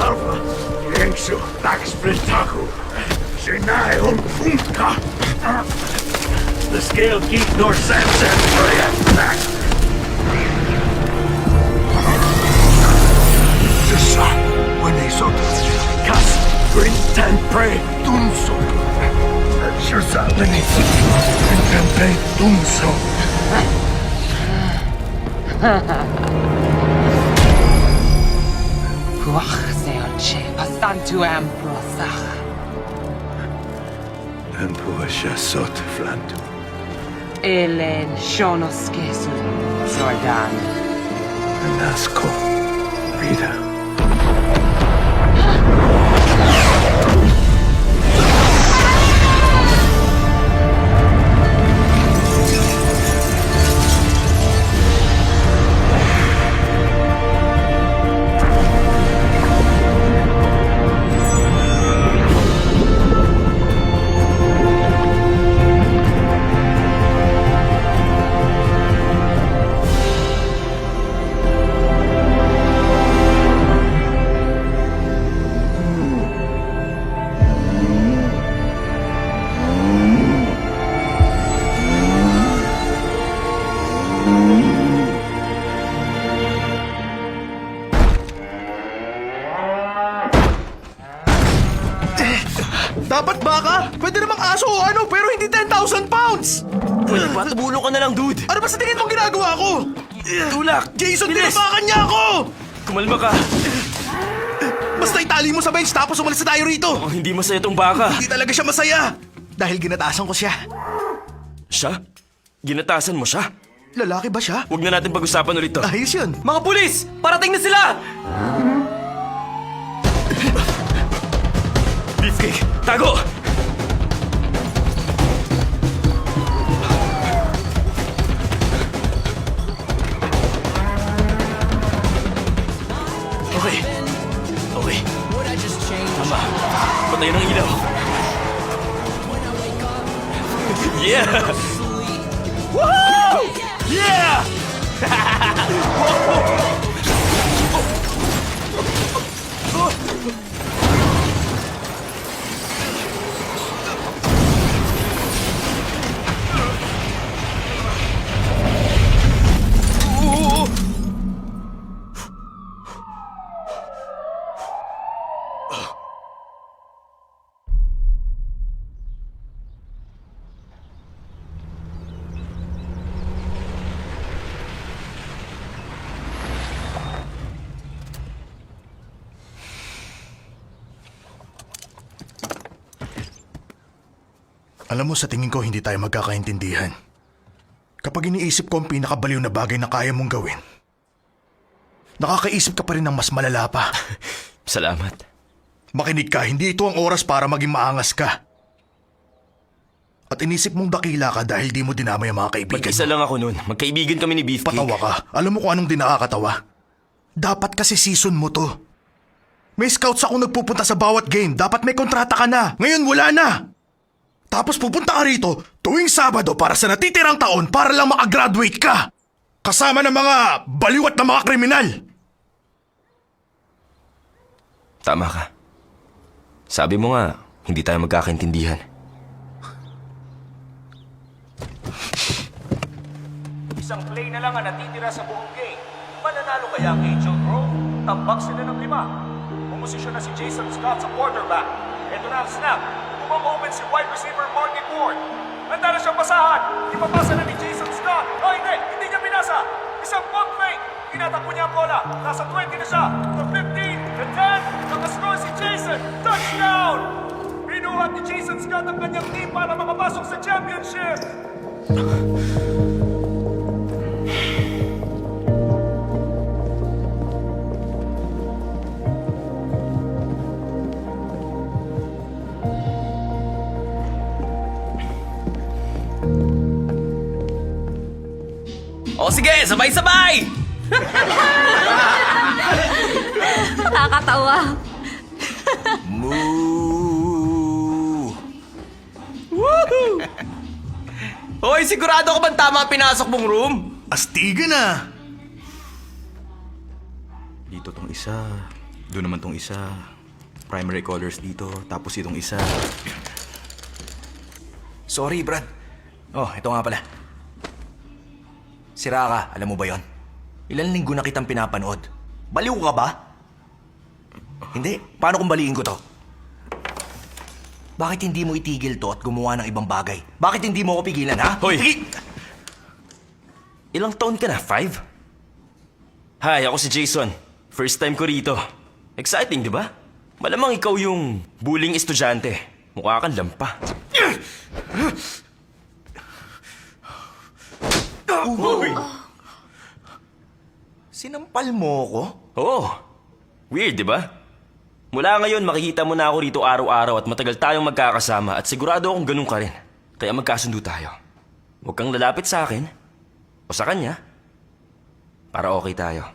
Alpha, Lensu, Dax Britaku, Sinai Funka. The scale geek nor Samson back. Sisa, when they saw Kas, Brintan Pray, Dunso. Sisa, when they saw Brintan Pray, Dunso. Kuachseonche, pastantu ambrosach. Empuasha Sot Flantu. Elen shonoskesu, Jordan. Nasco, Rita. Dapat baka? Pwede namang aso o ano, pero hindi 10,000 pounds! Pwede ba? Tumulong ka na lang, dude. Ano ba sa tingin mong ginagawa ko? Tulak! Jason, Bilis! tinabakan niya ako! Kumalma ka. Basta itali mo sa bench tapos umalis na tayo rito! Oh, hindi masaya tong baka. Hindi talaga siya masaya! Dahil ginatasan ko siya. Siya? Ginatasan mo siya? Lalaki ba siya? Huwag na natin pag-usapan ulit to. Ayos yun. Mga pulis! Parating na sila! Beefcake! Tago! Okay. Okay. Tama. Patayin ang ilaw. Yeah! Woohoo! Yeah! Alam mo, sa tingin ko hindi tayo magkakaintindihan. Kapag iniisip ko ang pinakabaliw na bagay na kaya mong gawin, nakakaisip ka pa rin ng mas malala pa. Salamat. Makinig ka, hindi ito ang oras para maging maangas ka. At inisip mong dakila ka dahil di mo dinamay ang mga kaibigan Mag-isa mo. lang ako nun. Magkaibigan kami ni Beefcake. Patawa ka. Alam mo kung anong di nakakatawa? Dapat kasi season mo to. May scouts akong nagpupunta sa bawat game. Dapat may kontrata ka na. Ngayon wala na. Tapos pupunta ka rito tuwing Sabado para sa natitirang taon para lang makagraduate ka. Kasama ng mga baliwat na mga kriminal. Tama ka. Sabi mo nga, hindi tayo magkakaintindihan. Isang play na lang ang natitira sa buong game. Mananalo kaya ang Angel Grove? Tambak sila ng 5. Pumosisyon na si Jason Scott sa quarterback. Ito na ang snap. Umang-open si wide receiver Marty Ford. Handa na siyang pasahan. Ipapasa na ni Jason Scott. Oh, hindi niya pinasa. Isang pump fake. Tinatakbo niya ang bola. Nasa 20 na siya. The 15, the 10. Nakascore si Jason. Touchdown! Binuhat ni Jason Scott ang kanyang team para makapasok sa championship. O sige, sabay-sabay! Nakakatawa. Moo! Woohoo! Hoy, sigurado ka bang tama ang pinasok mong room? Astiga na! Dito tong isa, doon naman tong isa. Primary colors dito, tapos itong isa. Sorry, Brad. Oh, ito nga pala. Sira ka, alam mo ba yon? Ilan linggo na kitang pinapanood. Baliw ka ba? Hindi. Paano kung baliin ko to? Bakit hindi mo itigil to at gumawa ng ibang bagay? Bakit hindi mo ako pigilan, ha? Hoy! Sige! Ilang taon ka na? 5? Hi, ako si Jason. First time ko rito. Exciting, di ba? Malamang ikaw yung bullying estudyante. Mukha kang lampa. Uy! Sinampal mo ako? Oo. Weird, di ba? Mula ngayon, makikita mo na ako rito araw-araw at matagal tayong magkakasama at sigurado akong ganun ka rin. Kaya magkasundo tayo. Huwag kang lalapit sa akin o sa kanya para okay tayo.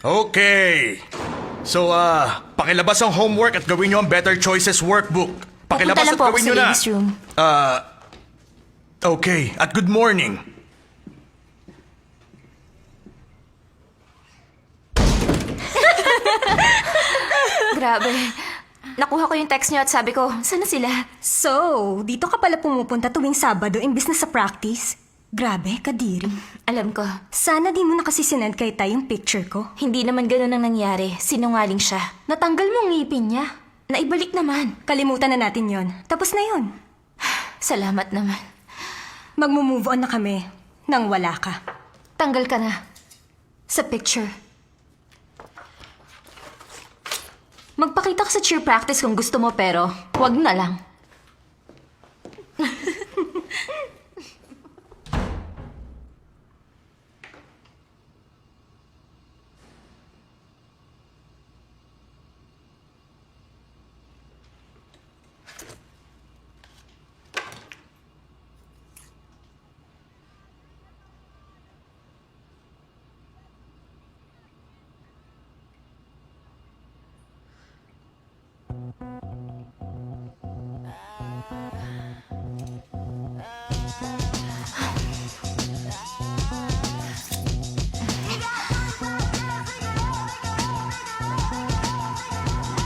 Okay. So, pakilabas ang homework at gawin nyo ang Better Choices Workbook. Pupunta Pakilabas lang at po ako gawin sa nyo na. ladies room. Okay. At good morning. Grabe. Nakuha ko yung text niyo at sabi ko, sana sila? So, dito ka pala pumupunta tuwing Sabado imbis na sa practice? Grabe, kadiri. Alam ko, Sana di mo na kasi sinend kay Tay yung picture ko. hindi naman ganun ang nangyari. Sinungaling siya. Natanggal mo ang ngipin niya. Naibalik naman. Kalimutan na natin yon. Tapos na yon. Salamat naman. Magmo-move on na kami nang wala ka. Tanggal ka na. Sa picture. Magpakita ka sa cheer practice kung gusto mo pero wag na lang.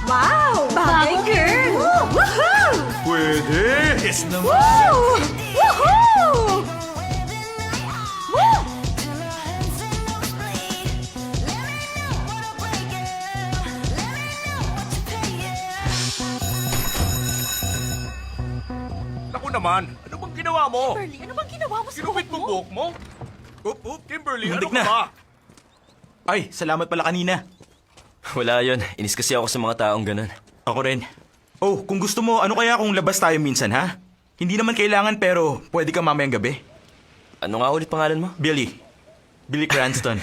Wow! Bagay, girl! Woohoo! Pwede. Yes naman. Woo! Woohoo! Woo! Naku naman, ano bang ginawa mo? Kimberly, ano bang ginawa mo sa Ginupit mo buhok mo? Kimberly, ano Muntik ka na. ba? Ay, salamat pala kanina. Wala yon. Inis kasi ako sa mga taong ganun. Ako rin. Oh, kung gusto mo, ano kaya kung labas tayo minsan, ha? Hindi naman kailangan pero pwede ka mamayang gabi. Ano nga ulit pangalan mo? Billy. Billy Cranston.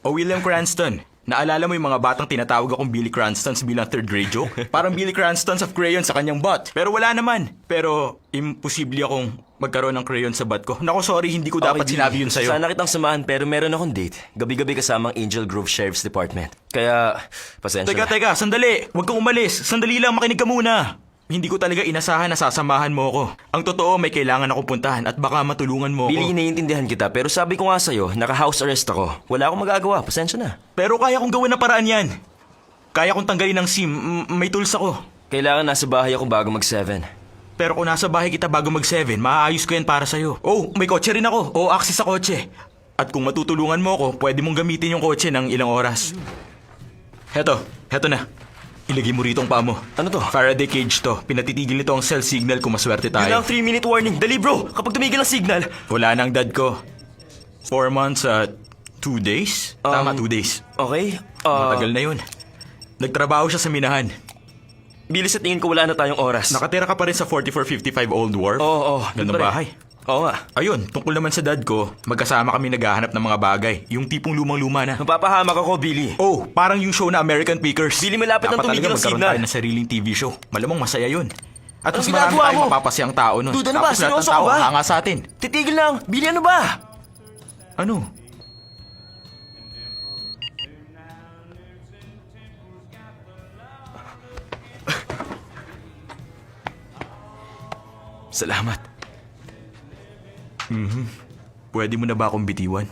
O William Cranston. Naalala mo yung mga batang tinatawag akong Billy Cranstons bilang third grade joke? Parang Billy Cranstons of crayon sa kanyang butt. Pero wala naman. Pero imposible akong magkaroon ng crayon sa butt ko. Naku, sorry, hindi ko dapat Okay, sinabi Billy. yun sa'yo. Sana kitang samahan pero meron akong date. Gabi-gabi kasamang Angel Grove Sheriff's Department. Kaya, pasensya na. Teka, sandali. Huwag kang umalis. Sandali lang, makinig ka muna. Hindi ko talaga inasahan na sasamahan mo ako. Ang totoo, may kailangan ako puntahan at baka matulungan mo Billy, ako. naiintindihan kita pero sabi ko nga sa'yo, naka-house arrest ako. Wala akong magagawa, pasensya na. Pero kaya kong gawin ng paraan yan. Kaya kong tanggalin ng SIM. May tools ako. Kailangan nasa bahay ako bago mag-7. Pero kung nasa bahay kita bago mag-7, maaayos ko yan para sa'yo. Oh, may kotse rin ako. O access sa kotse. At kung matutulungan mo ako, pwede mong gamitin yung kotse ng ilang oras. Heto na. Ilagay mo rito ang paa mo. Ano to? Faraday cage to. Pinatitigil nito ang cell signal kung maswerte Yun tayo. lang 3-minute warning. Dali bro, kapag tumigil ang signal. Wala na ang dad ko. 4 months at 2 days? Tama, 2 days. Okay, Matagal na yun. Nagtrabaho siya sa minahan. Billy, sa tingin ko wala na tayong oras. Nakatira ka pa rin sa 4455 Old Wharf? Oo, Gandang doon pa rin. bahay. Oo nga. Ayun, tungkol naman sa dad ko, magkasama kami naghahanap ng mga bagay. Yung tipong lumang-luma na. Mapapahamak ako, Billy. Oh, parang yung show na American Pickers. Billy, malapit nang Dapat tumigil talaga ang magkaroon signal. tayo ng sariling TV show. Malamang masaya yun. At Anong mas marami ginagawa tayong mo? mapapasayang tao nun. Dude, ano ba? Tapos lahat ng Seryoso ka tao ba? hanga sa atin. Titigil lang. Billy, ano ba? Ano? Salamat. Pwede mo na ba akong bitiwan?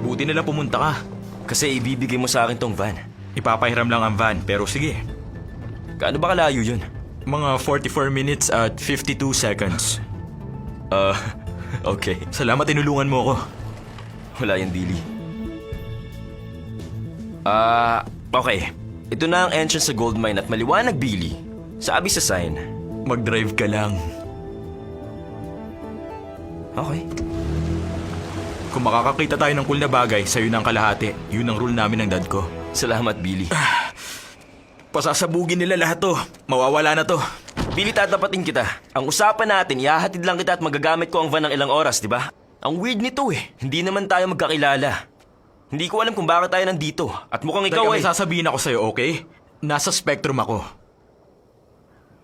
Buti na lang pumunta ka. Kasi ibibigay mo sa akin tong van. Ipapahiram lang ang van, pero sige. Gaano ba kalayo yun? Mga 44 minutes at 52 seconds. Okay. Salamat tinulungan mo ako. Wala yan, Billy. Okay. Ito na ang entrance sa gold mine at maliwanag, Billy. Sabi sa sign. Mag-drive ka lang. Okay. Kung makakakita tayo ng cool na bagay, sa'yo na ang kalahati. Yun ang rule namin ng dad ko. Salamat, Billy. Pasasabugin nila lahat to. Mawawala na to. Billy, tatapatin kita. Ang usapan natin, ihahatid lang kita at magagamit ko ang van ng ilang oras, di ba? Ang weird nito eh. Hindi naman tayo magkakilala. Hindi ko alam kung bakit tayo nandito. At mukhang ikaw Teka, ay... may sasabihin ako sa'yo, okay? Nasa spectrum ako.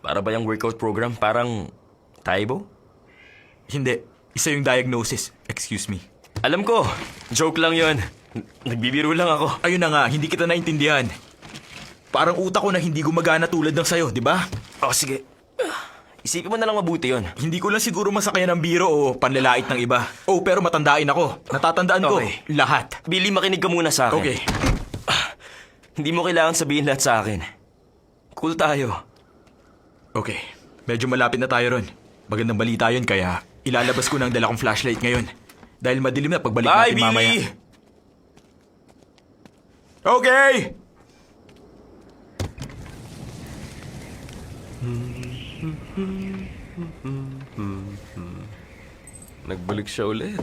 Para ba yung workout program? Parang... Taibo? Hindi. Isa yung diagnosis. Excuse me. Alam ko. Joke lang yon. Nagbibiro lang ako. Ayun na nga, hindi kita naintindihan. Parang utak ko na hindi gumagana tulad ng sayo, di ba? Oh, sige. Isipin mo na lang mabuti yon. Hindi ko lang siguro masakayan ng biro o panlalait ng iba. Oh, pero matandain ako. Natatandaan ko. Okay. Lahat. Billy, makinig ka muna sa akin. Okay. Hindi mo kailangan sabihin lahat sa akin. Cool tayo. Okay. Medyo malapit na tayo ron. Magandang balita yun, kaya ilalabas ko na ang dala kong flashlight ngayon. Dahil madilim na pagbalik Bye, natin mamaya. Billy! Okay! Nagbalik siya ulit.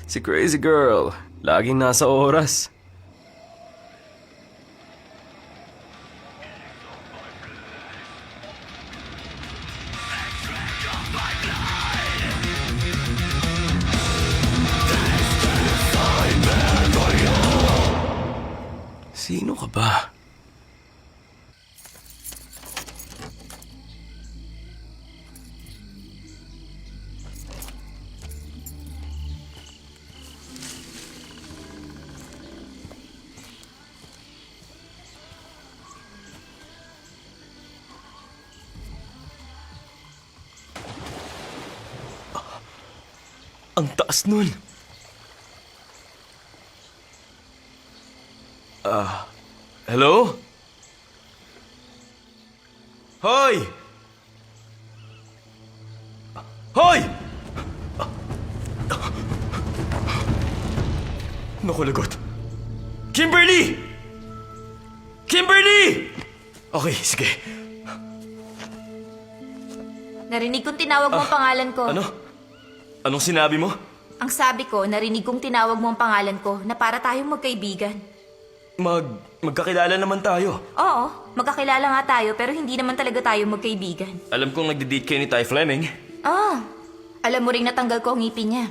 Si Crazy Girl, laging nasa oras. Sino ka ba? Ang taas nun. Hello? Hoy! Hoy! Naku, lagot. Kimberly! Kimberly! Okay, sige. Narinig kong tinawag mo ang pangalan ko. Ano? Anong sinabi mo? Ang sabi ko, narinig kong tinawag mo ang pangalan ko na para tayong magkaibigan. Magkakilala naman tayo. Oo, magkakilala nga tayo pero hindi naman talaga tayo magkaibigan. Alam kong nagde-date kayo ni Ty Fleming. Alam mo ring natanggal ko ang ngipin niya.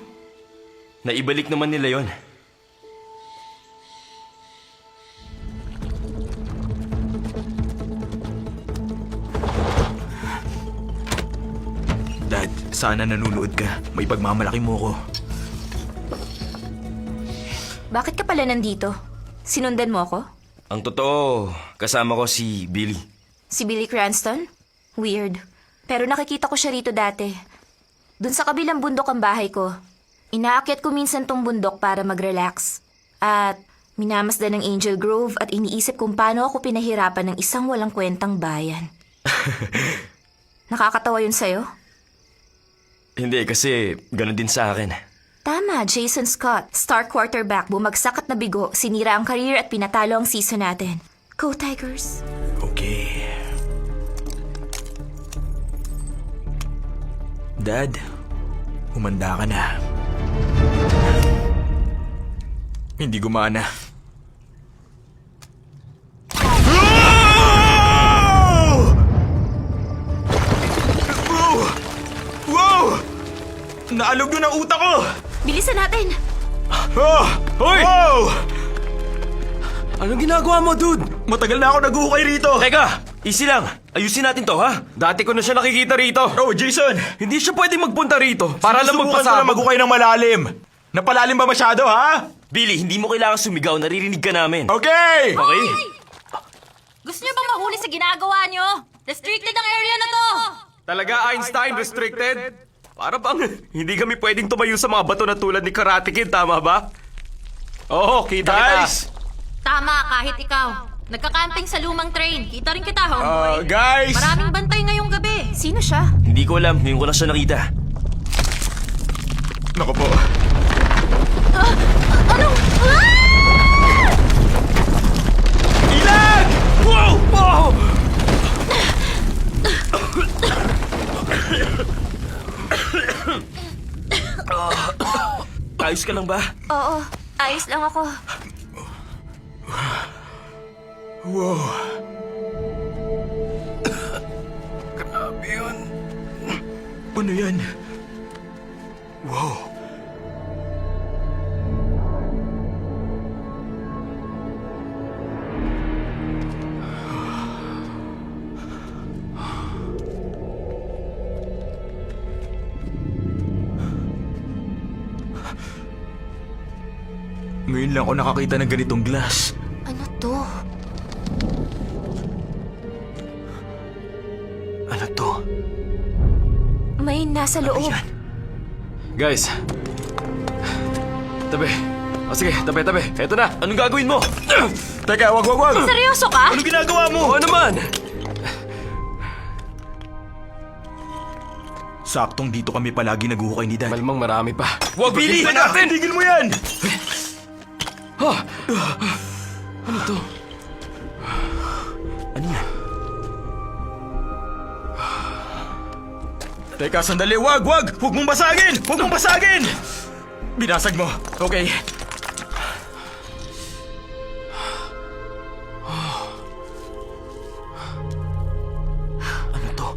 Naibalik naman nila yon. Dad, sana nanonood ka. May pagmamalaki mo ko. Bakit ka pala nandito? Sinundan mo ako? Ang totoo, kasama ko si Billy. Si Billy Cranston? Weird. Pero nakikita ko siya rito dati. Doon sa kabilang bundok ang bahay ko. Inaakyat ko minsan tong bundok para mag-relax. At minamasdan ng Angel Grove at iniisip kung paano ako pinahirapan ng isang walang kwentang bayan. Nakakatawa yun sa'yo? Hindi, kasi ganun din sa akin. Tama, Jason Scott. Star quarterback, bumagsak at nabigo, sinira ang career at pinatalo ang season natin. Go Tigers! Okay. Dad, humanda ka na. Hindi gumana. Wow! Naalog yun ang utak ko! Bilisan natin! Hoy! Wow! Anong ginagawa mo, dude? Matagal na ako naguhukay rito. Teka! Easy lang. Ayusin natin to, ha? Dati ko na siya nakikita rito. Oh, Jason! Hindi siya pwede magpunta rito para lang Sinusubukan ko na magpasabog. maghukay ng malalim. Napalalim ba masyado, ha? Billy, hindi mo kailangan sumigaw. Naririnig ka namin. Okay! Okay? Gusto niyo bang mahuli sa ginagawa niyo? Restricted ang area na to! Talaga, Einstein, restricted? Para bang hindi kami pwedeng tumayo sa mga bato na tulad ni Karate Kid, tama ba? Oo, kita Guys! Tama, kahit ikaw. Nagka-camping sa lumang train. Kita rin kita, homeboy. Guys! Maraming bantay ngayong gabi. Sino siya? Hindi ko alam. Ngayon ko lang siya nakita. Naku po. Anong? Ilan! Wow! Wow! Ayos ka lang ba? Oo, ayos lang ako. Wow. Grabe yun. Ano yan? Wow. Ngayon lang ako nakakita ng ganitong glass. Ano to? Ano to? May nasa loob. Guys. Tabi. O sige, tabi. Eto na. Anong gagawin mo? Teka, wag. Seryoso ka? Ano ginagawa mo? Oo naman. Saktong dito kami palagi naguhukay ni Dad. Malamang marami pa. Wag, Billy! Natin! Tigil mo yan! Ano to? Ano yan? Teka, sandali. Wag! Huwag mong basagin! Binasag mo. Okay. Ano to?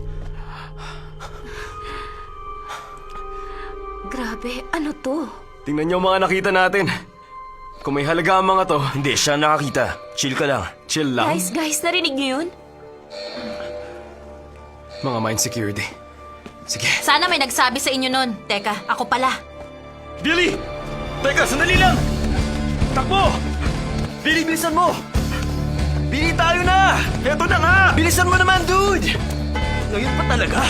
Grabe, ano to? Tingnan niyo ang mga nakita natin. Kung may halaga ang mga to, Hindi, siya nakakita. Chill ka lang. chill lang. Guys, narinig niyo yun? Mga mind security. Sige. Sana may nagsabi sa inyo nun. Teka, ako pala. Billy! Teka, sandali lang! Takbo! Billy, bilisan mo! Billy, tayo na! Eto na nga! Bilisan mo naman, dude! Ngayon pa talaga?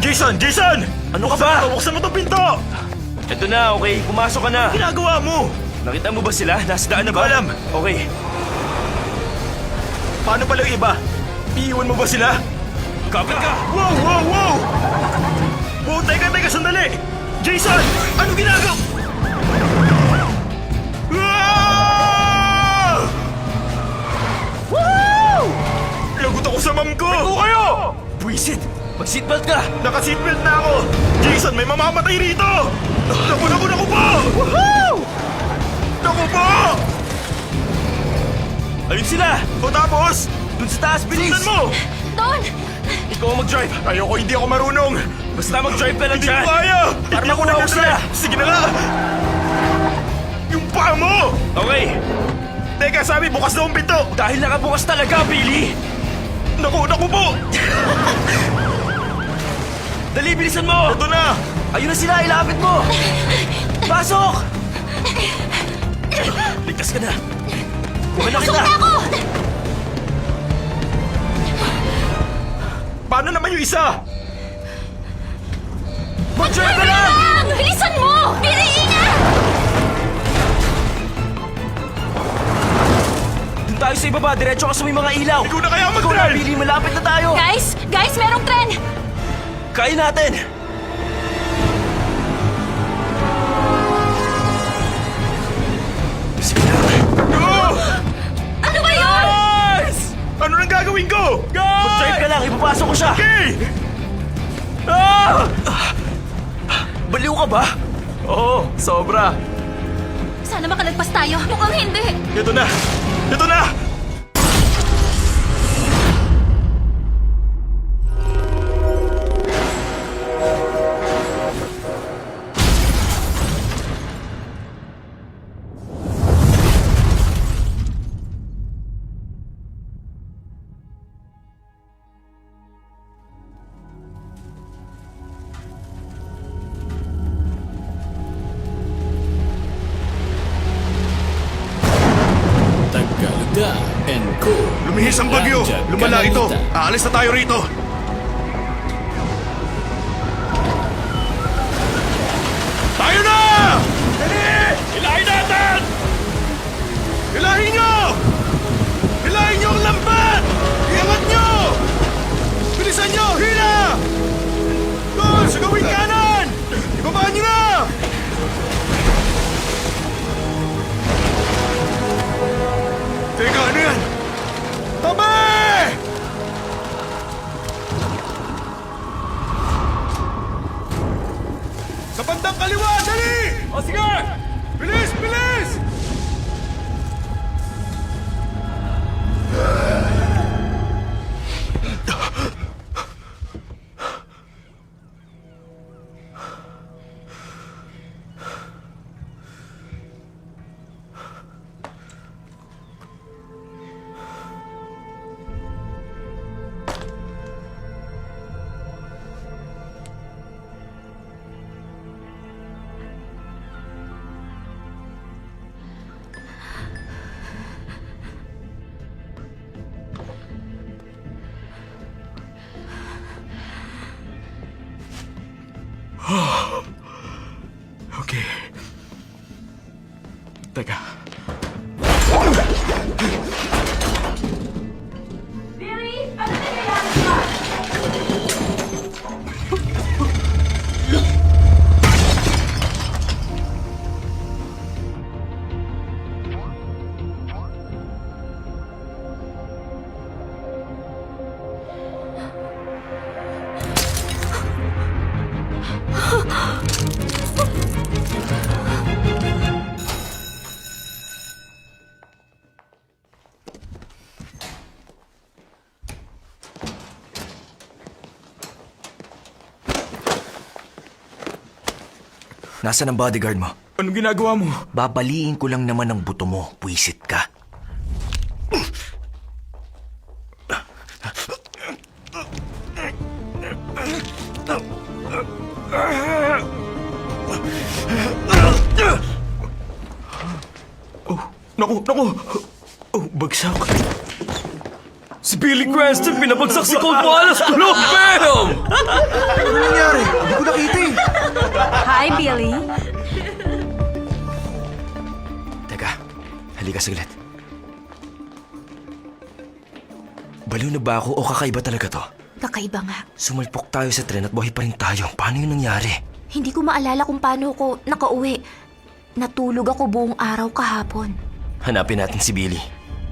Jason! Ano ka ba? Buksan mo tong pinto! Ito na, okay. Pumasok ka na. Ginagawa mo! Nakita mo ba sila? Nasa daan na Hindi ko ba? alam. Okay. Paano pala yung iba? Iiwan mo ba sila? Kapit ka! Wow! Wow, teka, sandali! Jason! Ano ginagawa? Ah! Woo! Lagot ako sa mom ko! Ako kayo! Buisit! Mag-seatbelt ka! Naka-seatbelt na ako! Jason, may mamamatay rito! Naku po! Woohoo! Naku po! Ayun sila! O tapos? Dun sa taas, bilis! Tingnan mo! Doon! Ikaw ang mag-drive! Ayoko, hindi ako marunong! Basta mag-drive ka lang Hindi dyan! ko kaya! Para Hindi ako makuha ko nag-drive! Sige na nga! Yung paa mo! Okay! Teka, sabi, bukas na ang pinto! Dahil nakabukas talaga, Billy! Naku po! Dali, bilisan mo! Ito na! Ayun na sila, ilapit mo! Pasok! Ligtas ka na! Bukan na kita! Paano naman yung isa? Mag-drive ka lang! Bilisan mo! Billy, ingat! Doon tayo sa ibaba, diretso ka sa may mga ilaw! Ikaw na kaya Ikaw na, mag-drive! Billy, malapit na tayo! Guys, merong tren! Kain natin! Sige na! Oh! Ano ba yun? Guys! Ano nang gagawin ko? Mag-drive ka lang, ipapasok ko siya! Okay! Ah! Baliw ka ba? Oo, sobra. Sana makalagpas tayo. Mukhang hindi. Ito na! Ito na! Da and Co. Lumihis ang bagyo! Raja Lumala ito! Kanalita. Aalis na tayo rito! Tayo na! Dali! Hilahin natin! Hilahin nyo! Hilahin nyo ang lambat! Iangat nyo! Bilisan nyo! Hila! Doon! Sa gawing kanan! Ibabaan nyo na! Teka, ano yan? Tabi! Sa bandang kaliwa! Dali! O sige! Bilis! Bilis! Okay. Teka. Nasaan ang bodyguard mo? Anong ginagawa mo? Babaliin ko lang naman ang buto mo. Puisit ka. Naku! Oh, bagsak. Si Billy Cranston pinabagsak si Colt Wallace! Kulong Venom! Ano nangyari? Hindi ko nakita eh. Hi, Billy. Teka, halika saglit. Baliw na ba ako o kakaiba talaga to? Kakaiba nga. Sumalpok tayo sa tren at buhay pa rin tayo. Paano yun nangyari? Hindi ko maalala kung paano ako nakauwi. Natulog ako buong araw kahapon. Hanapin natin si Billy.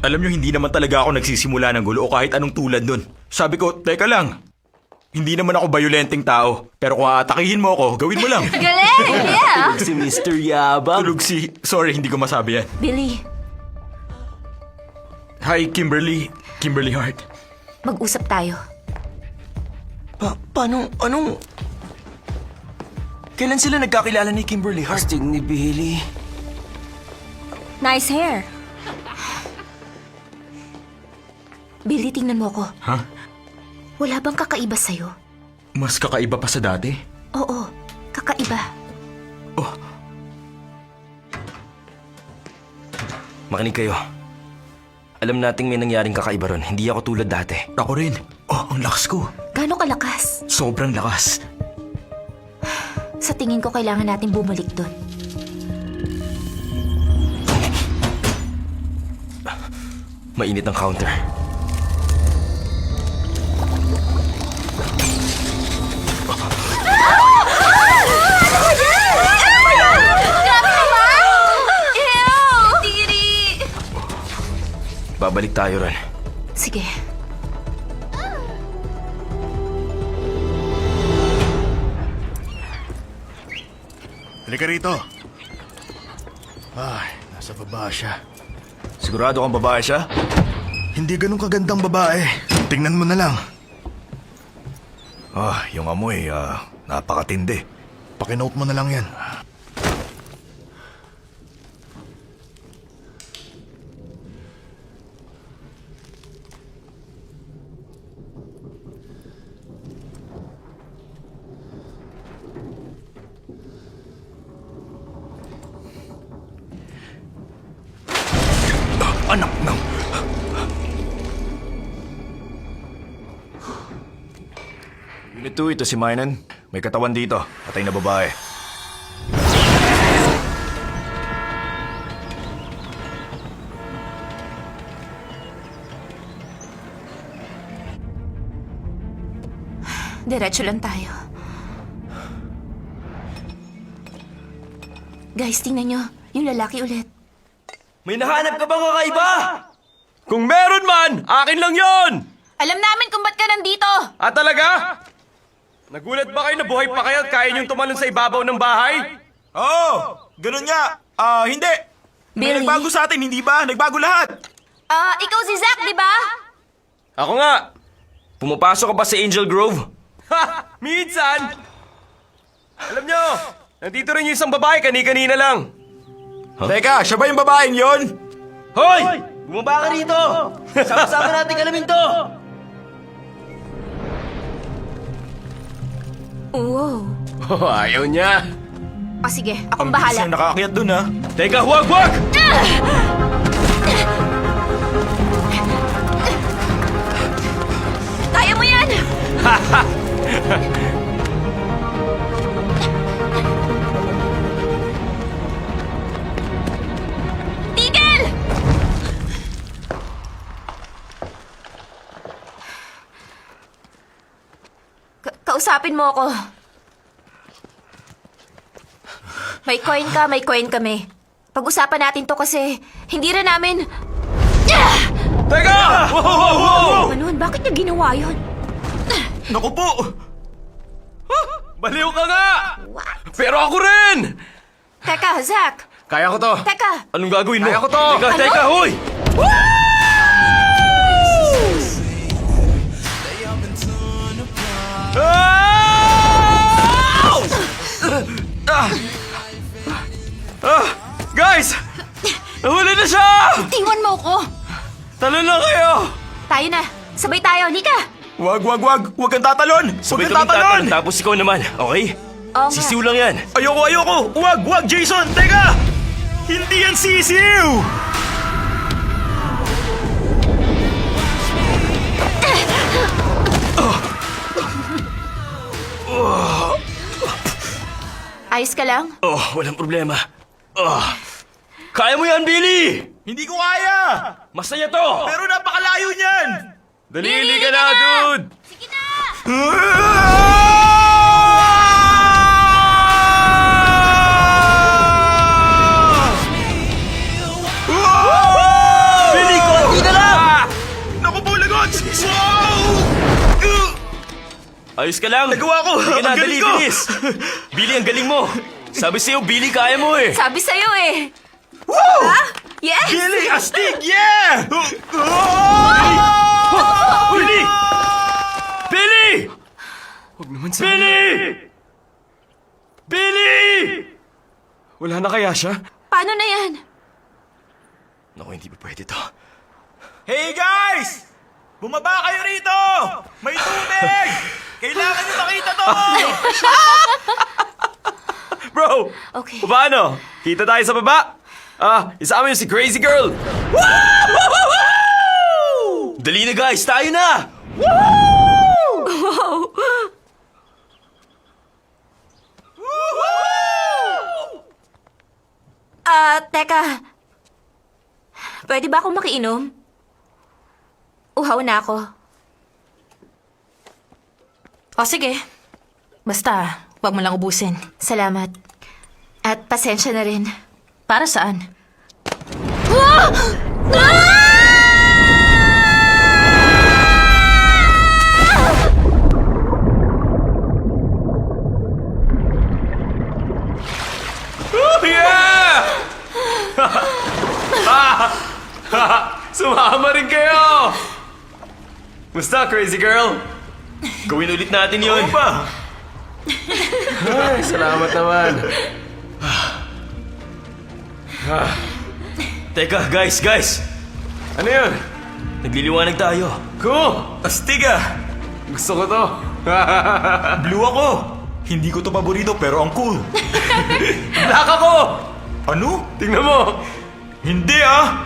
Alam nyo, hindi naman talaga ako nagsisimula ng gulo o kahit anong tulad nun. Sabi ko, teka lang. Hindi naman ako bayolenteng tao. Pero kung aatakihin mo ako, gawin mo lang. Galing! Yeah! Si Mr. Yabang. Tulog si... Sorry, hindi ko masabi yan. Billy, Hi, Kimberly. Kimberly Hart. mag-usap tayo. Paano? Anong... Kailan sila nagkakilala ni Kimberly Hart? Astig ni Billy. Nice hair. Billy, tingnan mo ko. Ha? Wala bang kakaiba sa'yo? Mas kakaiba pa sa dati? Oo, kakaiba. Makinig kayo. Alam nating may nangyaring kakaiba ron. Hindi ako tulad dati. Ako rin. Oh, ang lakas ko. Gaano kalakas? Sobrang lakas. Sa tingin ko kailangan natin bumalik doon. Mainit ang counter. Babalik tayo ron. Sige. Halika rito. Ay, nasa baba siya. Sigurado kang babae siya? Hindi ganun kagandang babae. Tingnan mo na lang. Yung amoy, napakatindi. Pakinote mo na lang yan. Anak ng... Unit 2, ito si Mynan. May katawan dito. Patay na babae. Diretso lang tayo. Guys, tingnan nyo. Yung lalaki ulit. May nahanap ka bang kakaiba? Kung meron man, akin lang yon! Alam namin kung ba't ka nandito! Ah, talaga? Nagulat ba kayo na buhay pa kayo at kaya niyong tumalon sa ibabaw ng bahay? Oo! Ganun nga! Hindi! May Billy? nagbago sa atin, hindi ba? Nagbago lahat! Ikaw si Zack, di ba? Ako nga! Pumapasok ka pa sa Angel Grove? Ha! Minsan! Alam nyo, nandito rin yung isang babae kani-kanina lang. Teka, siya ba yung babaeng yon? Hoy! Bumaba ka rito! Sama-sama natin alamin to! Oo. Oh, ayaw niya. Sige, akong Ang bilis bahala. na nakaakyat dun, ha? Teka, huwag! Kaya mo yan! Tigil! Kausapin mo ako. May coin kami. Pag-usapan natin to kasi hindi rin namin... Teka! Wow! Ano? Bakit niya ginawa yun? Naku po! Baliw ka nga! Pero ako rin! Teka, Zack! Kaya ko to. Teka! Anong gagawin mo? Kaya ko to. Teka, hoy! Guys! Nahuli na siya! Tingwan mo ko! Talon lang kayo! Tayo na! Sabay tayo, Lika! Wag! Huwag kang tatalon! Sabay Huwag kang kami tatalon, tatalon! tapos ikaw naman, okay? Oo nga. Sisiw lang yan. Ayoko! Wag, Jason! Teka! Hindi yan sisiw! Ayos ka lang? Oh, walang problema. Kaya mo yan, Billy! Hindi ko kaya! Masaya to! Pero napakalayo niyan! Dalili ka na, dude! Sige na! Billy, konti na lang! Naku po, lagot! Wow! Ayos ka lang. Nagawa ko! Sige na, Ang galing dali, ko! bilis. Billy, ang galing mo. Sabi sa'yo, Billy, kaya mo eh. Sabi sa'yo eh! Wow! Yes! Billy, astig! Yeah! Billy! Billy! Huwag naman sa... Billy! Billy! Wala na kaya siya? Paano na yan? Naku, hindi pa pwede to. Hey guys! Bumaba kayo rito! May tubig! Kailangan nyo makita to! Bro! Okay. Paano? Kita tayo sa baba? Isama niyo si Crazy Girl! Dali na guys, tayo na! Teka. Pwede ba akong makiinom? Uhaw na ako. O sige. Basta, huwag mo lang ubusin. Salamat. At pasensya na rin. Para saan? Yeah! Sumama rin kayo! Musta, Crazy Girl? Gawin ulit natin yun. ba? Ay, salamat naman. Teka, guys. Ano yun? Nagliliwanag tayo. Cool! Astig ah! Gusto ko to. Blue ako! Hindi ko to paborito pero ang cool. Black ako! Ano? Tingnan mo! Hindi ah!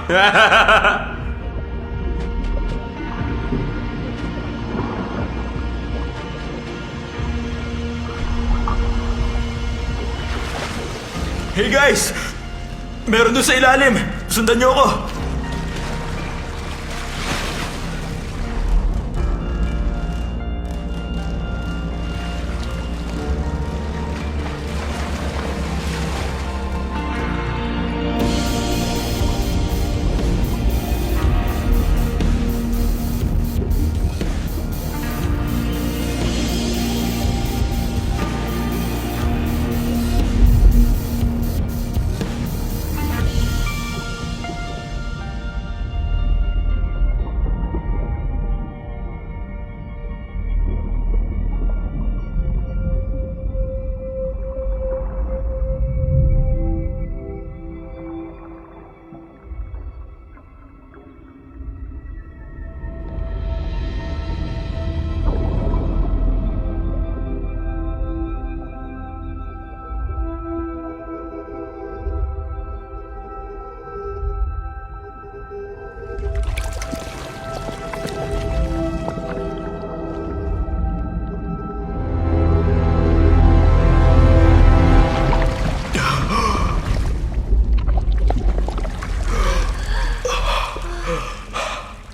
Hey guys! Meron doon sa ilalim! Sundan niyo ako!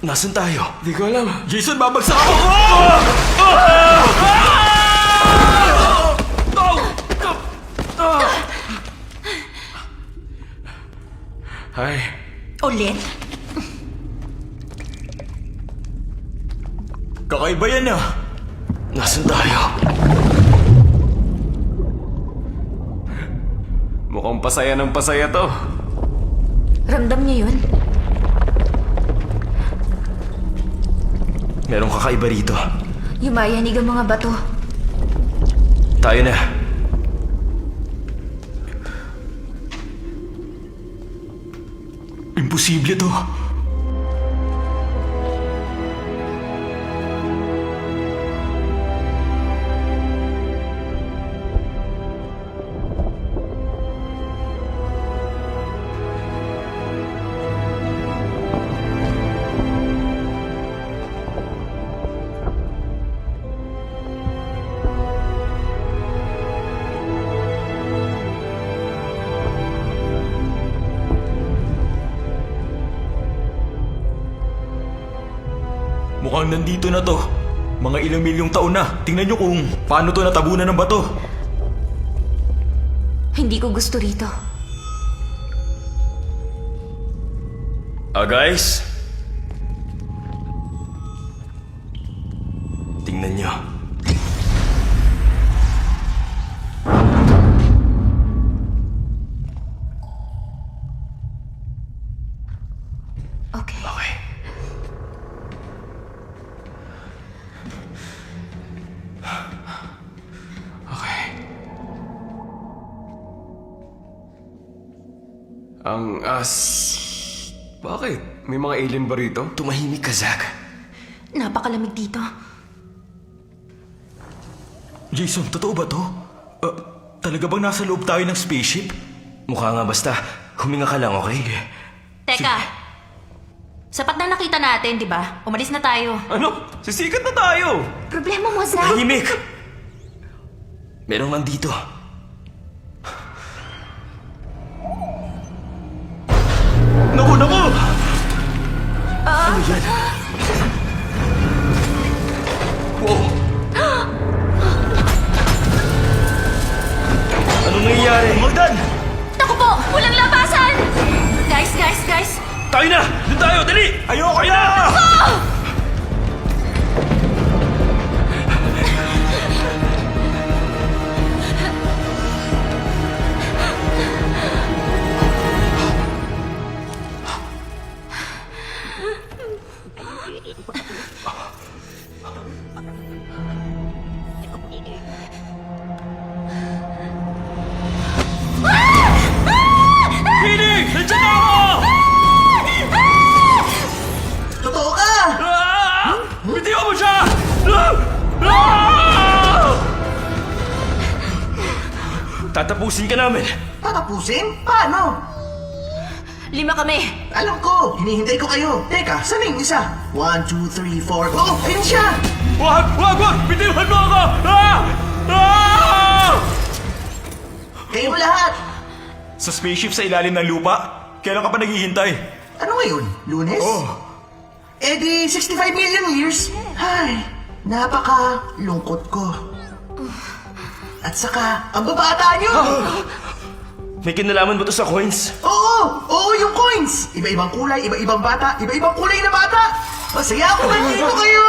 Nasaan tayo? Di ko alam. Jason, babagsak ako! Ay, Ulit? Kakaiba yan ah! Nasaan tayo? mukhang pasaya ng pasaya to. Ramdam niya yun? Merong kakaiba rito. Yumayanig ang mga bato. Tayo na. Imposible to. Mukhang nandito na to. Mga ilang milyong taon na. Tingnan nyo kung paano to natabunan ng bato. Hindi ko gusto rito. Guys? Tingnan nyo. Okay. Okay. Ang Bakit? May mga alien ba rito? Tumahimik ka, Zack. Napakalamig dito. Jason, totoo ba to? Talaga bang nasa loob tayo ng spaceship? Mukha nga basta. Huminga ka lang, okay? Teka. Sapat na nakita natin, di ba? Umalis na tayo. Ano? Sisikat na tayo! Problema mo, Zack. Tahimik! Merong nandito. Naku, naku! Ano yan? Wow! Anong nangyayari? Magdan! Naku po! Walang labasan! Guys! Tayo na! Doon tayo! Dali! Ayoko na! Pili! Nandiyan na ako! Totoo ka! Bitiwan mo siya! Ah! Tatapusin ka namin! Tatapusin? Paano? 5 kami! Alam ko, hinihintay ko kayo. Teka, saan yung isa? 1, 2, 3, 4... Oh, ayun siya! Wag! Bitiwan mo ako! Ah! Ah! Kayo lahat! Sa spaceship sa ilalim ng lupa? Kailan ka pa naghihintay? Ano ngayon? Lunes? Oh. Eh di 65 million years? Ay, napaka-lungkot ko. At saka, ang babata nyo! May kinalaman ba to sa coins? Oo, yung coins! Iba-ibang kulay, iba-ibang bata, iba-ibang kulay na bata! Masaya ako, nandito kayo!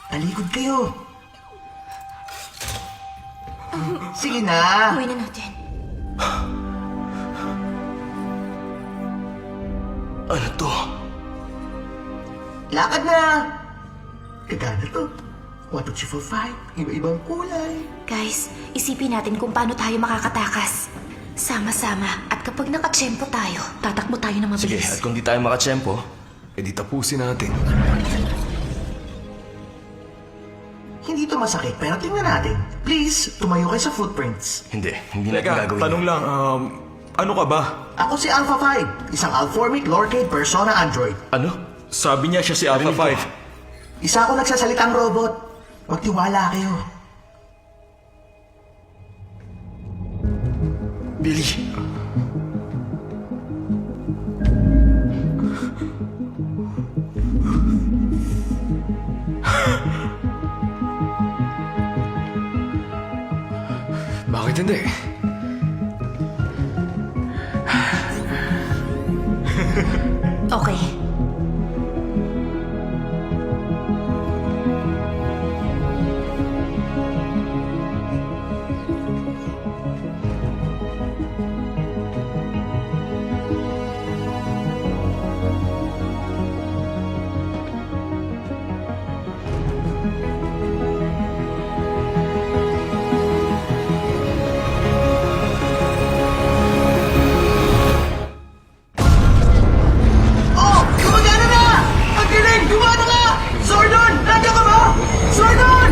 Talikod kayo. Sige na. Uwi na natin. Ano to? Lakad na. Kagana to. 1, 2, 3, 4, 5. Iba-ibang kulay. Guys, isipin natin kung paano tayo makakatakas. Sama-sama. At kapag nakatsyempo tayo, tatakbo tayo ng Sige, mabilis. at kung di tayo makatsyempo, edi tapusin natin. Hindi to masakit, pero tingnan natin. Please, tumayo kayo sa footprints. hindi natin Teka, gagawin. tanong lang, ano ka ba? Ako si Alpha 5, isang Alformic Lorcaid Persona Android. Ano? Sabi niya siya si Alpha Narinig ko. 5. Isa ako nagsasalitang robot. Magtiwala kayo. Billy. Bakit hindi? Okay. Oh! Gumagana na! Ang galing! Gumana nga! Zordon! Nandiyan ka ba? Zordon!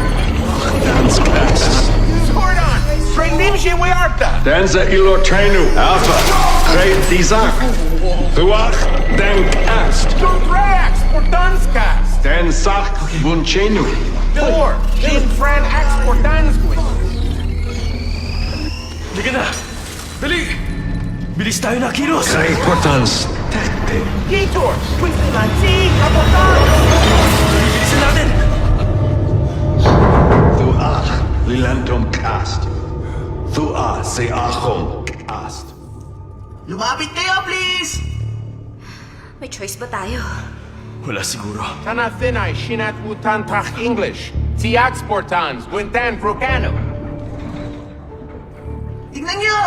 Zordon! Trainim Wearta! Denza Ilortainu, Alpha, Great Dizak, Tuach, Denkast, Rex Portanskas! Den Sak, Bunchenu. 4. Shin Fran X Portanskwi! Halika na! Dali! Bilis tayo na, Kiros! Say Portans, Tete. Gitor! Twislanti! Kapotan! Bilisan natin! Tuach, Lilantom Cast. Tua, Se Achom, Cast. Lumapit kayo, please! May choice ba tayo? Wala siguro. Tanathinai Shinat Utantach English! Tiax Portans, Wintan Procano! Tingnan nyo!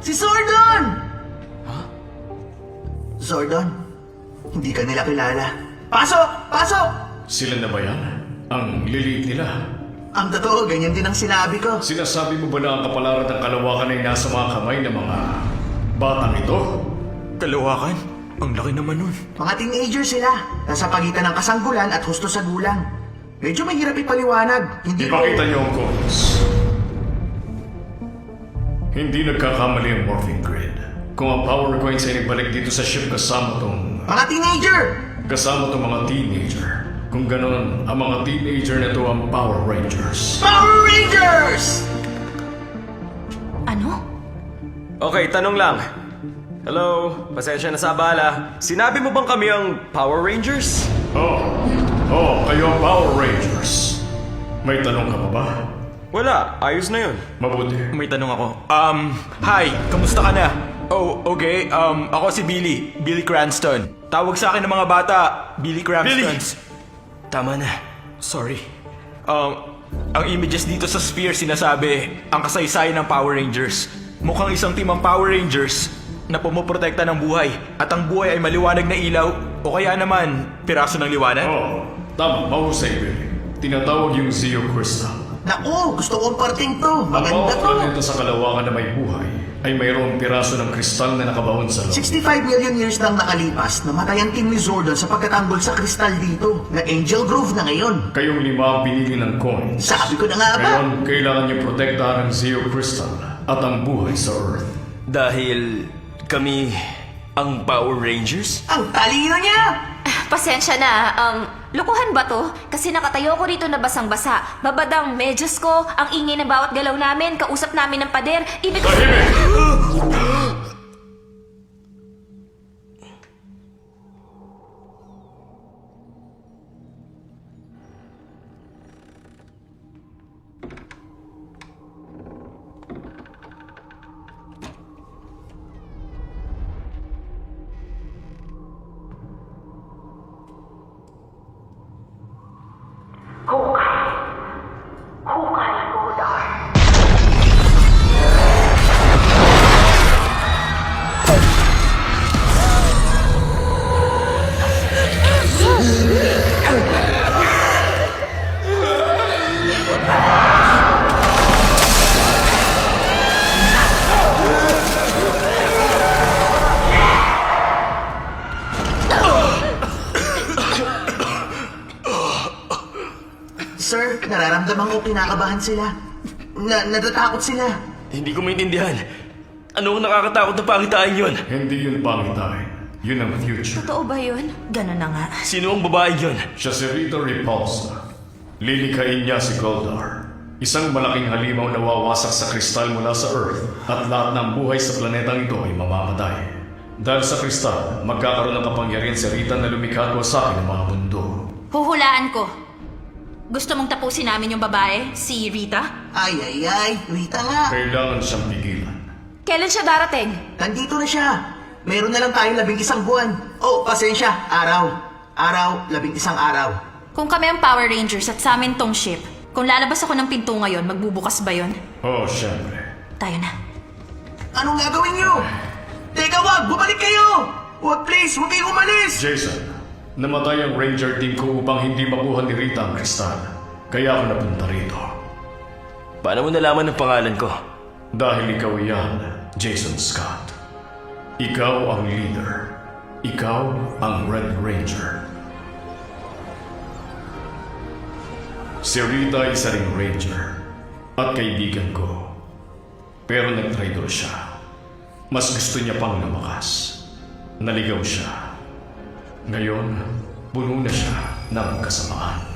Si Zordon! Zordon, hindi ka nila kilala. Pasok! Pasok! Sila na ba yan? Ang liliit nila. Ang totoo, ganyan din ang sinabi ko. Sinasabi mo ba na ang kapalaran ng kalawakan ay nasa mga kamay ng mga batang ito? Kalawakan? Ang laki naman nun. Mga teenager sila. Nasa pagitan ng kasanggulan at husto sa gulang. Medyo mahirap ipaliwanag. Hindi Ipakita niyo ang codes. Hindi nagkakamali ang morphing grid. Kung ang power coins ay nagbalik dito sa ship kasama tong mga teenager. Kung ganon, ang mga teenager na to ang Power Rangers. Power Rangers! Ano? Okay, tanong lang. Hello, pasensya na sa abala. Sinabi mo bang kami ang Power Rangers? Kayo ang Power Rangers. May tanong ka pa ba? Wala, ayos na yun. Mabuti. May tanong ako. Hi, kamusta ka na? Oh, okay. Ako si Billy Cranston. Tawag sa akin ng mga bata, Billy Cranstons. Tama na. Sorry. Ang images dito sa sphere sinasabi ang kasaysayan ng Power Rangers. Mukhang isang team ang Power Rangers na pumoprotekta ng buhay at ang buhay ay maliwanag na ilaw o kaya naman piraso ng liwanag. Tama. Mahusay, Billy. Tinatawag yung Zeo Crystal. Naku, gusto kong parting to. Ang Maganda bawat to. planeta sa kalawakan na may buhay ay mayroong piraso ng kristal na nakabaon sa loob. 65 million years nang nakalipas, namatay ang team ni Zordon sa pagkatanggol sa kristal dito, na Angel Grove na ngayon. Kayong 5 ang pinili ng coins. Sabi ko na nga ba? Ngayon, kailangan niyo protektahan ang Zeo Crystal at ang buhay sa Earth. Dahil kami ang Power Rangers? Ang talino niya! Pasensya na, lukuhan ba to? Kasi nakatayo ko rito na basang-basa. Babadang medyas ko, ang ingay ng bawat galaw namin, kausap namin ng pader. Ibig Sir, nararamdaman ko kinakabahan sila. Natatakot sila. Hindi ko maintindihan. Ano ang nakakatakot na pangitain yun? Hindi yun pangitain. Yun ang future. Totoo ba yun? Ganun na nga. Sino ang babae yun? Siya si Rita Repulsa. Lilikain niya si Goldar. Isang malaking halimaw na wawasak sa kristal mula sa Earth at lahat ng buhay sa planetang ito ay mamamatay. Dahil sa kristal, magkakaroon ng kapangyarihan si Rita na lumikha at wasakin ang mga mundo. Huhulaan ko. Gusto mong tapusin namin yung babae, si Rita? Ay, Rita nga. Kailangan siyang pigilan. Kailan siya darating? Nandito na siya. Meron na lang tayong 11 buwan. Oh, pasensya. Araw, 11 araw. Kung kami ang Power Rangers at sa amin tong ship, kung lalabas ako ng pinto ngayon, magbubukas ba yun? Oh, syempre. Tayo na. Anong gagawin niyo? Teka, wag! Bumalik kayo! Wag, please! Huwag kayong umalis! Jason, namatay ang Ranger team ko upang hindi makuha ni Rita ang kristal. Kaya ako napunta rito. Paano mo nalaman ang pangalan ko? Dahil ikaw yan, Jason Scott. Ikaw ang leader. Ikaw ang Red Ranger. Si Rita ay isa ring Ranger at kaibigan ko. Pero nag-traidor siya. Mas gusto niya pang lumakas. Naligaw siya. Ngayon, puno na siya ng kasamaan.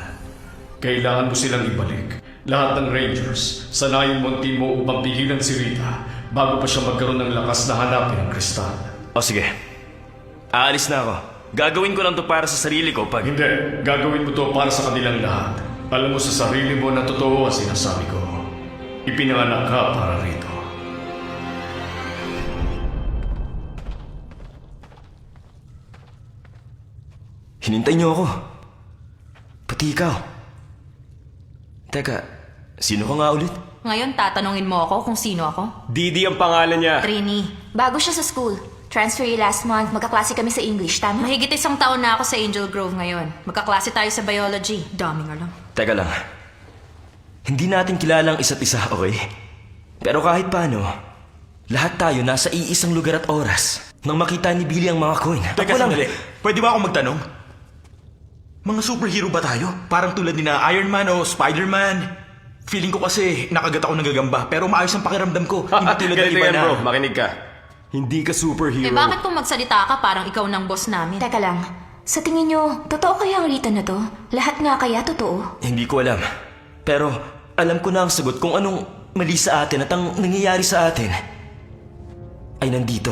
Kailangan mo silang ibalik. Lahat ng Rangers, sanayin mo ang team mo upang pigilan si Rita bago pa siya magkaroon ng lakas na hanapin ang kristal. O sige. Aalis na ako. Gagawin ko lang to para sa sarili ko pag... Hindi, gagawin mo to para sa kanilang lahat. Alam mo sa sarili mo na totoo ang sinasabi ko. Ipinanganak ka para rito. Hinintay niyo ako. Pati ikaw. Teka, sino ka nga ulit? Ngayon, tatanungin mo ako kung sino ako? Didi ang pangalan niya. Trini. Bago siya sa school. Transfer year last month. Magkaklase kami sa English, tama? Mahigit 1 taon na ako sa Angel Grove ngayon. Magkaklase tayo sa biology. Daming alam. Teka lang. Hindi natin kilala ang isa't isa, okay? Pero kahit paano, lahat tayo nasa iisang lugar at oras nang makita ni Billy ang mga coin. Teka, sandali. Pwede ba ako magtanong? Mga superhero ba tayo? Parang tulad ni na Iron Man o Spider-Man. Feeling ko kasi nakagat ako ng gagamba pero maayos ang pakiramdam ko. Hindi tulad ng Ganito iba yan, na... bro. Makinig ka. Hindi ka superhero. Eh bakit kung magsalita ka parang ikaw ng boss namin? Teka lang. Sa tingin nyo, totoo kaya ang Rita na to? Lahat nga kaya totoo? Hindi ko alam. Pero alam ko na ang sagot kung anong mali sa atin at ang nangyayari sa atin ay nandito.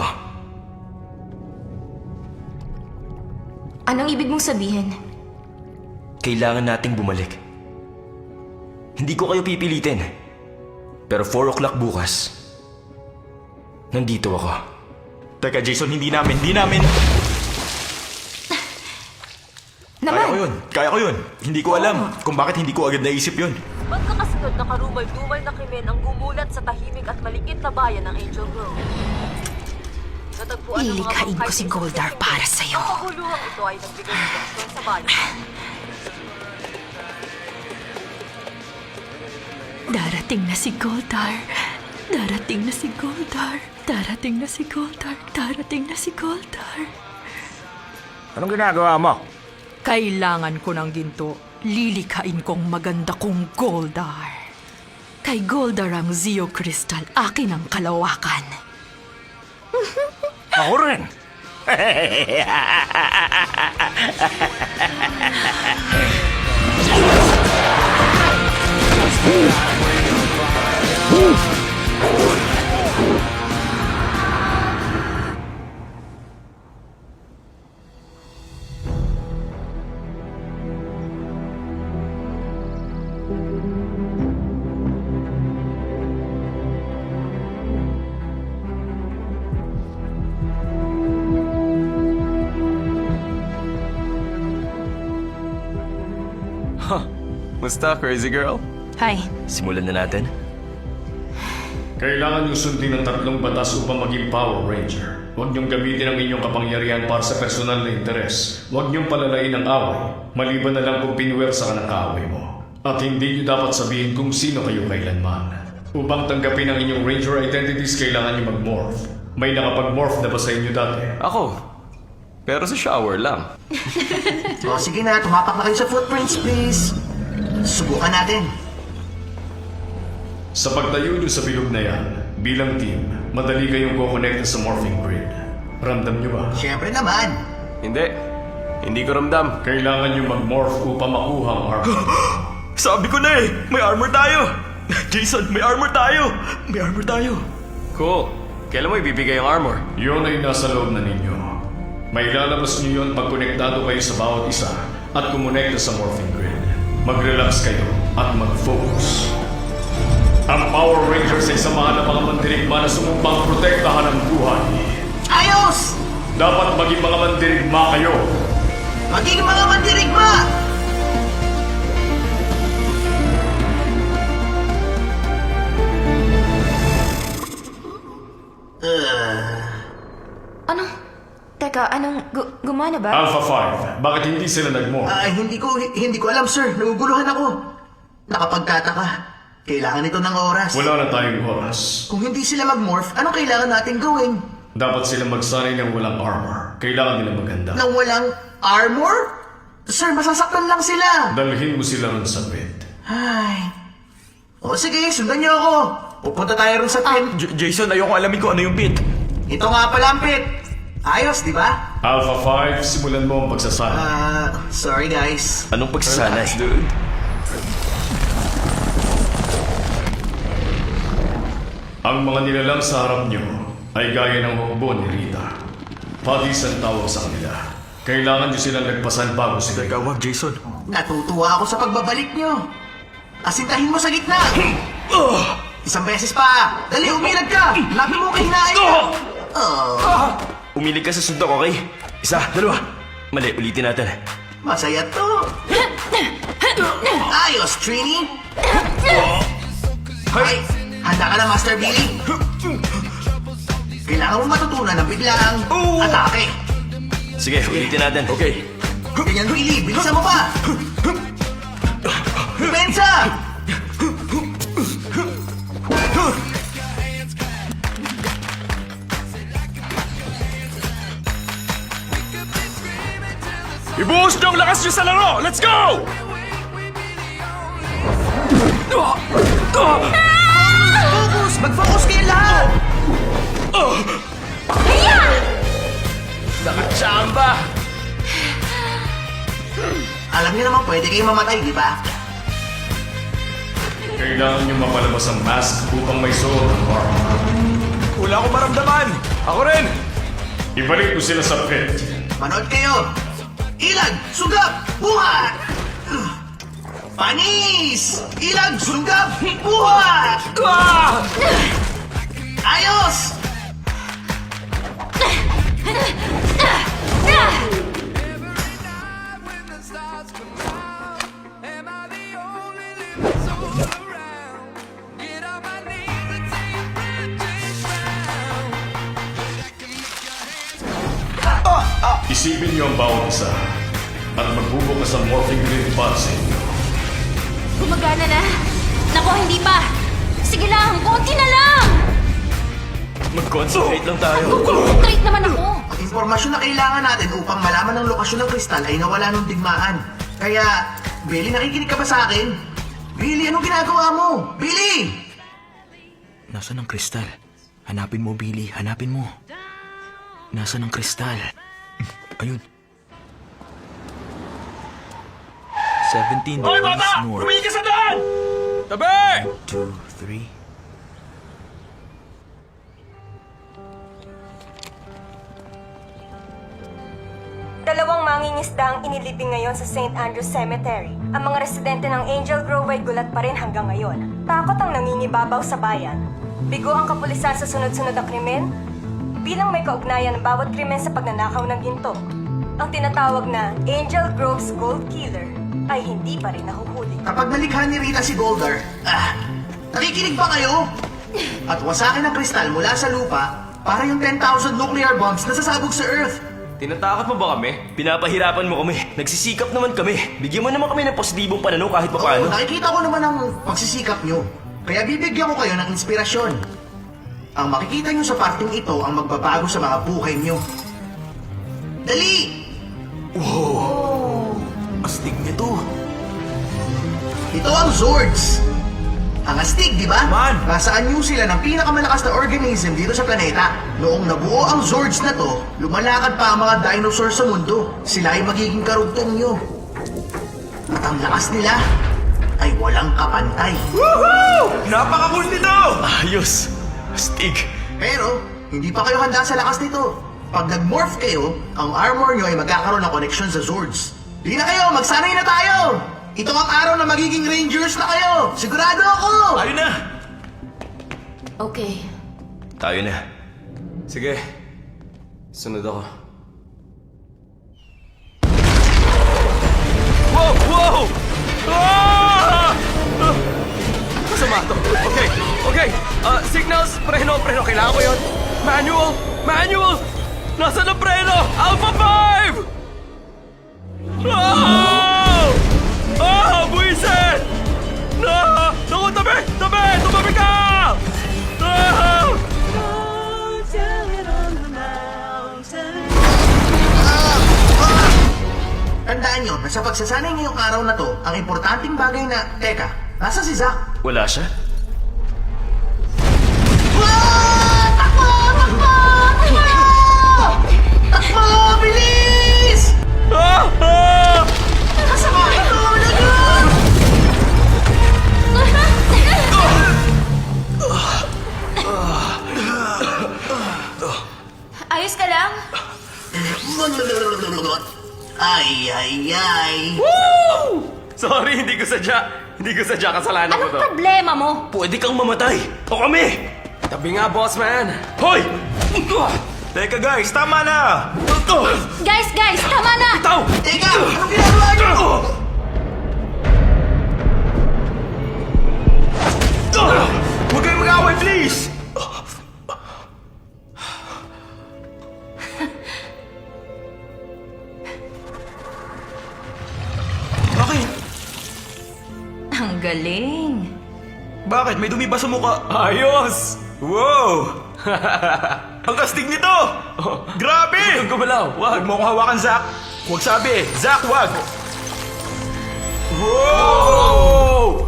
Anong ibig mong sabihin? Kailangan nating bumalik. Hindi ko kayo pipilitin. Pero 4 o'clock bukas, nandito ako. Teka, Jason, hindi namin. Kaya ko yun. Hindi ko alam kung bakit hindi ko agad naisip yun. Magkakasunod na karumal-dumal na krimen ang gumulat sa tahimik at malikit na bayan ng Angel Grove. Natagpuan ng mga Lilikhain ko si Goldar para sa'yo. Ang paguluhang ito ay nagbigay ng leksyon sa bayan. Darating na si Goldar. Darating na si Goldar. Darating na si Goldar. Darating na si Goldar. Anong ginagawa mo? Kailangan ko ng ginto. Lilikhain kong maganda kong Goldar. Kay Goldar ang Zeo Crystal, akin ang kalawakan. Ako rin. Musta, crazy girl? Hi. Simulan na natin. Kailangan niyong sundin ang 3 batas upang maging Power Ranger. Huwag niyong gamitin ang inyong kapangyarihan para sa personal na interes. Huwag niyong palalain ang away, maliban na lang kung pinuwersa ka ng kaaway mo. At hindi niyo dapat sabihin kung sino kayo kailanman. Upang tanggapin ang inyong Ranger identities, kailangan niyo mag-morph. May nakapag-morph na ba sa inyo dati? Ako. Pero sa shower lang. O sige na, tumapak na kayo sa footprints, please. Subukan natin. Sa pagtayo niyo sa bilog na yan, bilang team, madali kayong kukonekta sa morphing grid. Ramdam niyo ba? Siyempre naman. Hindi. Hindi ko ramdam. Kailangan niyo mag-morph upang makuha ang armor. Sabi ko na eh, may armor tayo! Jason, may armor tayo! May armor tayo! Cool. Kailan mo ibibigay ang armor? Yun ay nasa loob na ninyo. May lalabas niyo yun pag konektado kayo sa bawat isa at kumonekta sa morphing grid. Mag-relax kayo at mag-focus. Ang Power Rangers ay samahan ng mga mandirigma na sumumpang protektahan ang buhay. Ayos! Dapat maging mga mandirigma kayo. Maging mga mandirigma! Anong... Teka, gumana ba? Alpha 5, bakit hindi sila nag-morph? Hindi ko alam, sir. Naguguluhan ako. Nakapagkataka. Kailangan ito ng oras. Wala na tayong oras. Kung hindi sila mag-morph, anong kailangan natin gawin? Dapat sila magsanay ng walang armor. Kailangan nila maganda. Nang walang armor? Sir, masasaktan lang sila. Dalhin mo sila ron sa pit. Ay. O sige, sundan niyo ako. Pupunta tayo ron sa pit. Jason, ayoko alamin ko ano yung pit. Ito nga pala ang pit. Ayos, di ba? Alpha 5, simulan mo ang pagsasanay. Sorry guys. Anong pagsasanay? Relax, dude. Ang mga nilalang sa harap nyo ay gaya ng hukbo ni Rita. Padis ang tawag sa kanila. Kailangan nyo silang nagpasan bago sila. Teka, wag, Jason. Natutuwa ako sa pagbabalik nyo. Asintahin mo sa gitna. Isang beses pa. Dali, umilag ka. Lapin mo kahinain mo. Umilig ka sa sundok, okay? 1, 2. Mali, ulitin natin. Masaya to. Ayos, Trini. Hey, handa ka na, Master Billy? Kailangan mo matutunan ng biglaang atake. Sige, ulitin natin. Okay. Ganyan, Willy. Bilisan mo pa. Pensa! Ibuhos niyo ang lakas niyo sa laro! Let's go! Focus! Mag-focus kayo lahat! Nakachamba! Alam niyo naman pwede kayong mamatay, di ba? Kailangan nyo mapalabas ang mask upang may suot ang armor. Wala akong maramdaman! Ako rin! Ibalik mo sila sa pit. Manood kayo! Ilag! Sugap! Buhat! Panis! Ilag! Sugap! Buhat! Ayos! Isipin niyo ang bawat isa at magbubukas ang morphing grid para sa inyo. Gumagana na. Nako, hindi pa. Sige lang, konti na lang. Mag-concentrate lang tayo. Concentrate naman ako. Ang impormasyon na kailangan natin upang malaman ang lokasyon ng kristal ay nawala nung digmaan. Kaya, Billy, nakikinig ka ba sa akin? Billy, anong ginagawa mo? Billy! Nasaan ang kristal? Hanapin mo, Billy. Hanapin mo. Nasaan ang kristal? Ayun. 17 Hoy, degrees bata! north. Tumingin ka sa daan! Tabi! 2, 3. Dalawang mangingisda ang inilibing ngayon sa St. Andrews Cemetery. Ang mga residente ng Angel Grove ay gulat pa rin hanggang ngayon. Takot ang nangingibabaw sa bayan. Bigo ang kapulisan sa sunod-sunod na krimen, bilang may kaugnayan ng bawat krimen sa pagnanakaw ng ginto. Ang tinatawag na Angel Grove's Gold Killer ay hindi pa rin nahuhuli. Kapag nalikha ni Rita si Goldar, nakikinig ba kayo? At wasakin ang kristal mula sa lupa para yung 10,000 nuclear bombs na sasabog sa Earth. Tinatakot mo ba kami? Pinapahirapan mo kami. Nagsisikap naman kami. Bigyan mo naman kami ng positibong pananaw kahit Oo, papaano. nakikita ko naman ang pagsisikap nyo. Kaya bibigyan ko kayo ng inspirasyon. Ang makikita nyo sa parting ito ang magbabago sa mga buhay nyo. Dali! Astig nito. Ito ang Zords. Ang astig, di ba? Man! Nasaan nyo sila ng pinakamalakas na organism dito sa planeta. Noong nabuo ang Zords na to, lumalakad pa ang mga dinosaurs sa mundo. Sila ay magiging karugtong nyo. At ang lakas nila ay walang kapantay. Woohoo! Napaka-cool nito! Ayos. Astig. Pero, hindi pa kayo handa sa lakas nito. Pag nag-morph kayo, ang armor nyo ay magkakaroon ng connection sa Zords. Di na kayo, magsanay na tayo! Ito ang araw na magiging Rangers na kayo! Sigurado ako! Ayun na! Okay. Tayo na. Sige. Sunod ako. Wow! Wow! Ah! Masama to. Okay. Okay. Signals. Preno. Kailangan ko yun. Manual! Nasaan ang preno? Alpha 5! Buisit! Naku, tabi! Tumabi ka! Tandaan nyo na sa pagsasanay ngayong araw na to, ang importanteng bagay na... Teka, nasa si Zack? Wala siya? Takbo! Bilis! Kasama ito! Lagot! Ayos ka lang? Ay. Sorry, hindi ko sadya kasalanan ko Anong to. problema mo? Pwede kang mamatay. O kami. Tabi nga, boss man. Hoy! Teka guys, tama na! Guys, tama na! Itaw! Teka! Anong ginagawa nyo? Huwag kayong mag-away, please! Bakit? Ang galing. Bakit? May dumi ba sa mukha? Ayos! Wow! Ang kastig nito! Grabe! Huwag gumalaw. Huwag mo akong hawakan, Zack! Huwag sabi! Zack, huwag! Wow!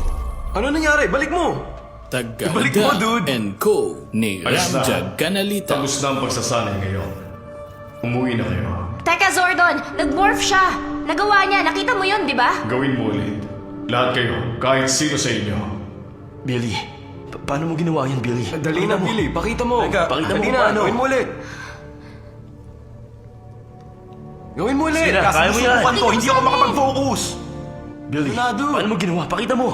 Ano nangyari? Balik mo! Ibalik mo, dude. and Co. ni Ramjag Kanalita. Tapos na ang pagsasanay ngayon. Umuwi na kayo. Teka, Zordon! Nag-morph siya! Nagawa niya! Nakita mo yun, di ba? Gawin mo ulit. Lahat kayo, kahit sino sa inyo. Billy, paano mo ginawa yan, Billy? Dali na, Billy. Pakita mo. Pakita mo Dali kung na. paano. Gawin mo ulit. Gawin mo ulit. Sige na, kaya mo yan. Susubukan ko, hindi ako makapag-focus! Billy, Donado. paano mo ginawa? Pakita mo.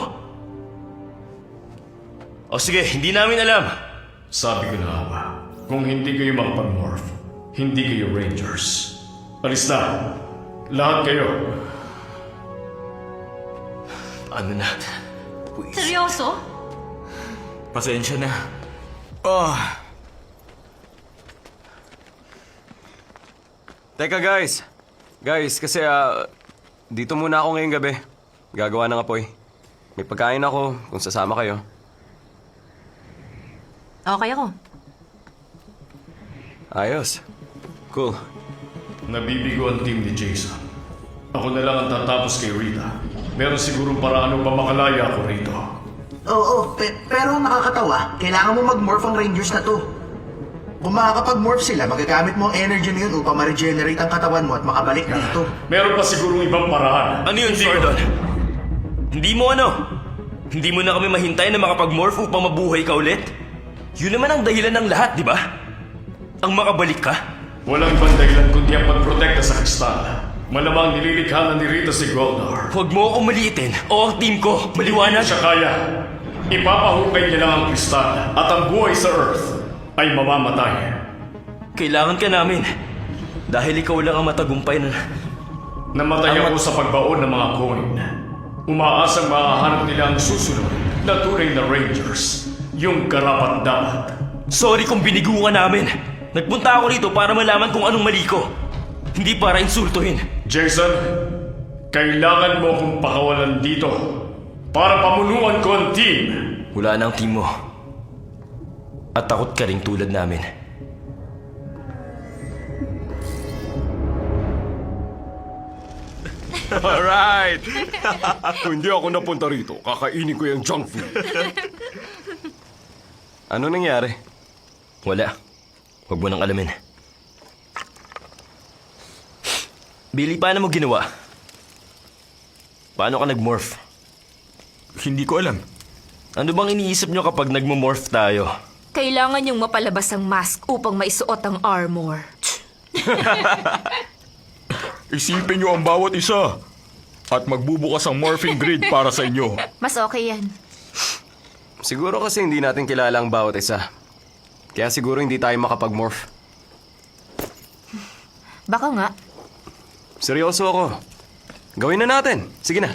O sige, hindi namin alam. Sabi ko na nga, kung hindi kayo makapag-morph, hindi kayo Rangers. Alis na. Lahat kayo. Ano na? Seryoso? Pasensya na. Teka, guys. Guys, kasi dito muna ako ngayong gabi. Gagawa ng apoy. May pagkain ako kung sasama kayo. Okay ako. Ayos. Cool. Nabibigo ang team ni Jason. Ako na lang ang tatapos kay Rita. Meron sigurong paraan pa makalaya ako rito. Oo, pero ang nakakatawa, kailangan mo mag-morph ang Rangers na to. Kung makakapag-morph sila, magagamit mo ang energy na yun upang ma-regenerate ang katawan mo at makabalik dito. Meron pa sigurong ibang paraan. Ano yun, Zordon? Hindi mo ano? Hindi mo na kami mahintay na makapag-morph upang mabuhay ka ulit? Yun naman ang dahilan ng lahat, di ba? Ang makabalik ka? Walang ibang dahilan kundi ang pagprotekta sa kristal. Malamang nililikha na ni Rita si Goldar. Huwag mo akong maliitin o ang team ko. Maliwanag. Siya kaya. Ipapahukay niya lang ang kristal at ang buhay sa Earth ay mamamatay. Kailangan ka namin. Dahil ikaw lang ang matagumpay na... Namatay ako sa pagbaon ng mga coin. Umaasang mahahanap nila ang susunod na tunay na Rangers. Yung karapat-dapat. Sorry kung binigo ka namin. Nagpunta ako rito para malaman kung anong mali ko. Hindi para insultuhin. Jason, kailangan mo kong pakawalan dito para pamunuan ko ang team. Wala na ang team mo. At takot ka rin tulad namin. Alright! Kung hindi ako napunta rito, kakainin ko yung junk food. Ano nangyari? Wala. Huwag mo nang alamin. Billy, paano mo ginawa? Paano ka nag-morph? Hindi ko alam. Ano bang iniisip nyo kapag nagmo-morph tayo? Kailangan niyong mapalabas ang mask upang maisuot ang armor. Isipin niyo ang bawat isa. At magbubukas ang morphing grid para sa inyo. Mas okay yan. Siguro kasi hindi natin kilala ang bawat isa. Kaya siguro hindi tayo makapag-morph. Baka nga. Seryoso ako. Gawin na natin. Sige na.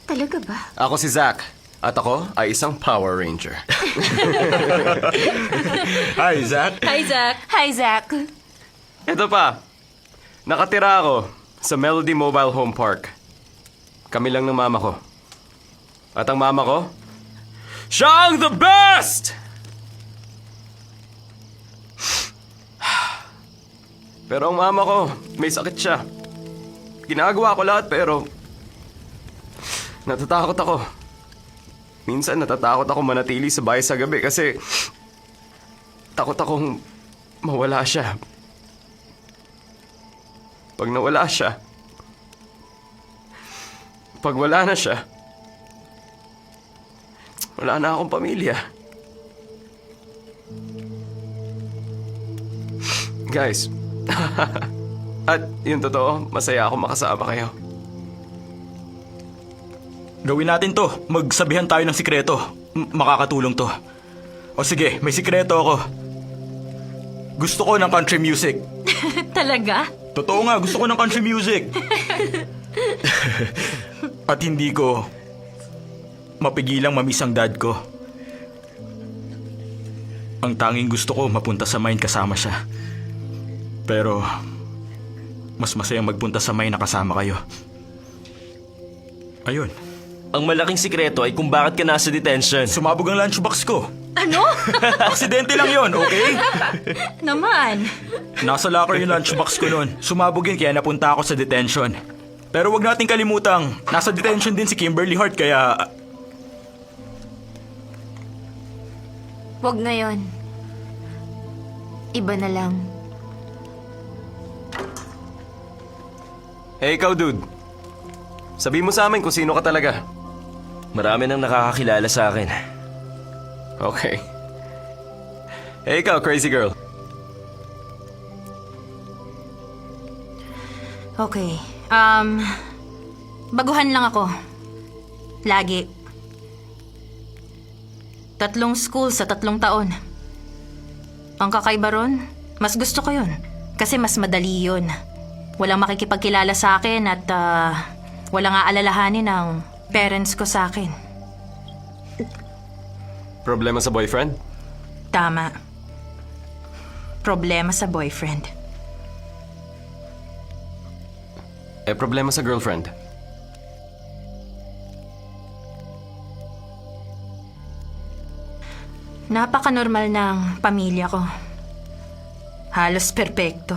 Talaga ba? Ako si Zack. At ako ay isang Power Ranger. Hi, Zack. Hi, Zack. Hi, Zack. Ito pa. Nakatira ako sa Melody Mobile Home Park. Kami lang ng mama ko. At ang mama ko, siya ang the best! Pero ang mama ko, may sakit siya. Ginagawa ko lahat pero natatakot ako. Minsan natatakot ako manatili sa bahay sa gabi kasi takot akong mawala siya. Pag nawala siya, pag wala na siya, wala na akong pamilya. Guys, at yung totoo, masaya ako makasama kayo. Gawin natin to. Magsabihan tayo ng sikreto. Makakatulong to. O sige, may sikreto ako. Gusto ko ng country music. Talaga? Totoo nga, gusto ko ng country music. At hindi ko mapigilang mamiss ang dad ko. Ang tanging gusto ko mapunta sa mine kasama siya. Pero mas masayang magpunta sa mine na kasama kayo. Ayun. Ang malaking sikreto ay kung bakit ka nasa detention. Sumabog ang lunchbox ko. Ano? Aksidente lang yon, okay? Naman. Nasa locker yung lunchbox ko noon. Sumabog yun kaya napunta ako sa detention. Pero wag nating kalimutang, nasa detention din si Kimberly Hart kaya... Wag ngayon. Iba na lang. Hey, ikaw dude. Sabi mo sa amin kung sino ka talaga. Marami nang nakakakilala sa akin. Okay. Hey, ikaw, crazy girl. Okay. Baguhan lang ako. Lagi. 3 school sa 3 taon. Ang kakaiba ron, mas gusto ko yun. Kasi mas madali yun. Walang makikipagkilala sa akin at walang aalalahanin ng parents ko sa akin. Problema sa boyfriend? Tama. Problema sa boyfriend. Problema sa girlfriend? Napaka-normal ng pamilya ko. Halos perpekto.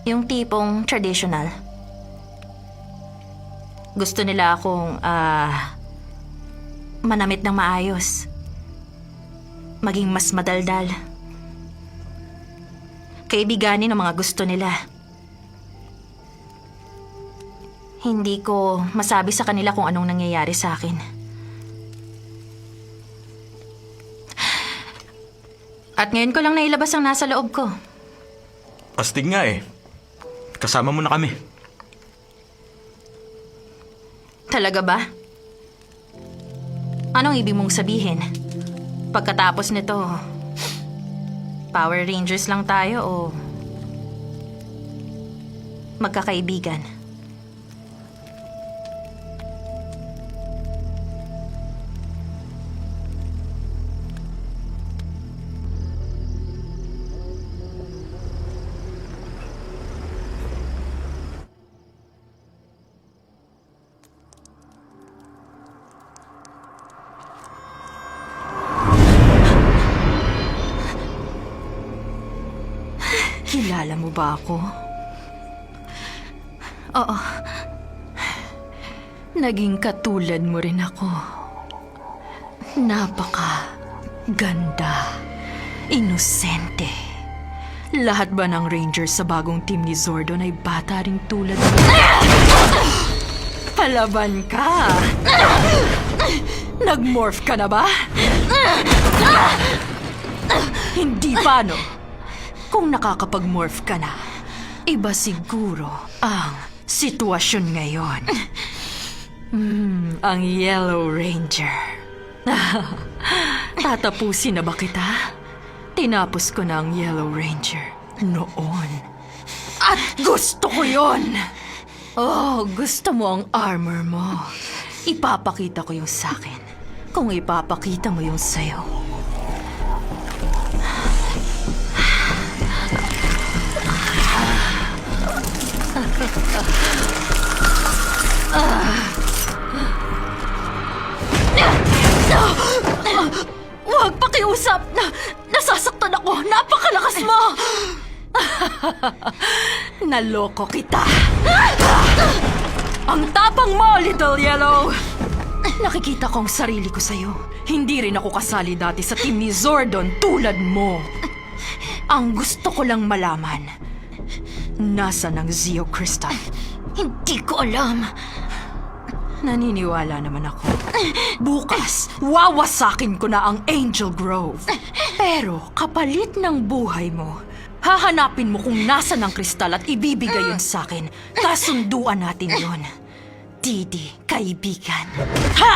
Yung tipong traditional. Gusto nila akong manamit ng maayos. maging mas madaldal. Kaibiganin ang mga gusto nila. Hindi ko masabi sa kanila kung anong nangyayari sa akin. At ngayon ko lang nailabas ang nasa loob ko. Astig nga eh. Kasama mo na kami. Talaga ba? Anong ibig mong sabihin? Pagkatapos nito, Power Rangers lang tayo o magkakaibigan? Kilala mo ba ako? Oo. Naging katulad mo rin ako. Napaka-ganda. Inosente. Lahat ba ng Rangers sa bagong team ni Zordon ay bata ring tulad mo? Palaban ka! Nag-morph ka na ba? Hindi pa, no? Kung nakakapag-morph ka na, iba siguro ang sitwasyon ngayon. Ang Yellow Ranger. Tatapusin na ba kita? Tinapos ko na ang Yellow Ranger noon. At gusto ko yon! Oh, gusto mo ang armor mo. Ipapakita ko yung sakin. Kung ipapakita mo yung sayo. Huwag pakiusap! Nasasaktan ako! Napakalakas mo! Naloko kita! Ang tapang mo, Little Yellow! Nakikita ko ang sarili ko sa'yo. Hindi rin ako kasali dati sa team ni Zordon tulad mo. Ang gusto ko lang malaman, nasa ng Zeo Crystal? Hindi ko alam. Naniniwala naman ako. Bukas, wawasakin ko na ang Angel Grove. Pero kapalit ng buhay mo, hahanapin mo kung nasa ng kristal at ibibigay yun sa akin. Kasunduan natin yun. Didi, kaibigan. Ha!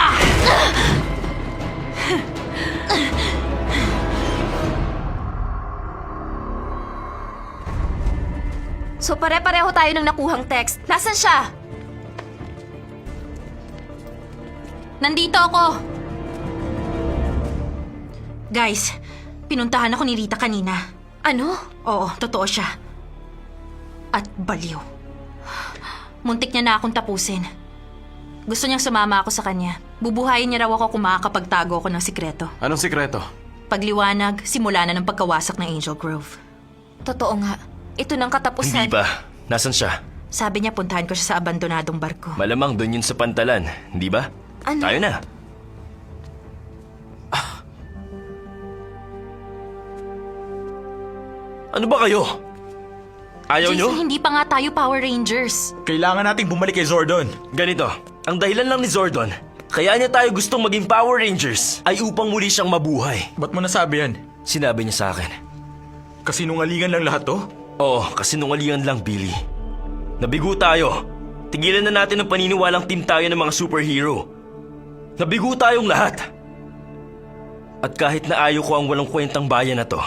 So pare-pareho tayo ng nakuhang text. Nasaan siya? Nandito ako! Guys, pinuntahan ako ni Rita kanina. Ano? Oo, totoo siya. At baliw. Muntik niya na akong tapusin. Gusto niyang sumama ako sa kanya. Bubuhayin niya raw ako kung makakapagtago ako ng sikreto. Anong sikreto? Pagliwanag, simula na ng pagkawasak ng Angel Grove. Totoo nga. Ito nang katapusan. Hindi pa. Nasaan siya? Sabi niya puntahan ko siya sa abandonadong barko. Malamang doon yun sa pantalan, hindi ba? Ano? Tayo na. Ano ba kayo? Ayaw nyo? Jason, hindi pa nga tayo Power Rangers. Kailangan nating bumalik kay Zordon. Ganito, ang dahilan lang ni Zordon, kaya niya tayo gustong maging Power Rangers, ay upang muli siyang mabuhay. Ba't mo nasabi yan? Sinabi niya sa akin. Kasinungalingan lang lahat to? Oo, kasinungalingan lang, Billy. Nabigo tayo. Tigilan na natin ang paniniwalang team tayo ng mga superhero. Nabigo tayong lahat. At kahit na ayaw ko ang walang kwentang bayan na to,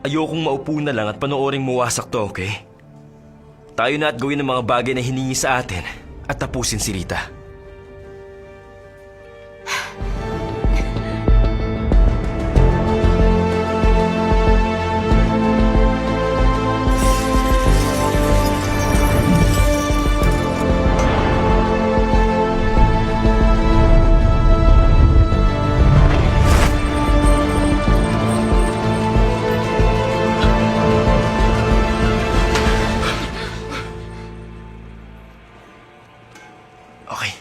ayokong maupo na lang at panooring muwasak to, okay? Tayo na at gawin ang mga bagay na hiningi sa atin at tapusin si Rita. Okay.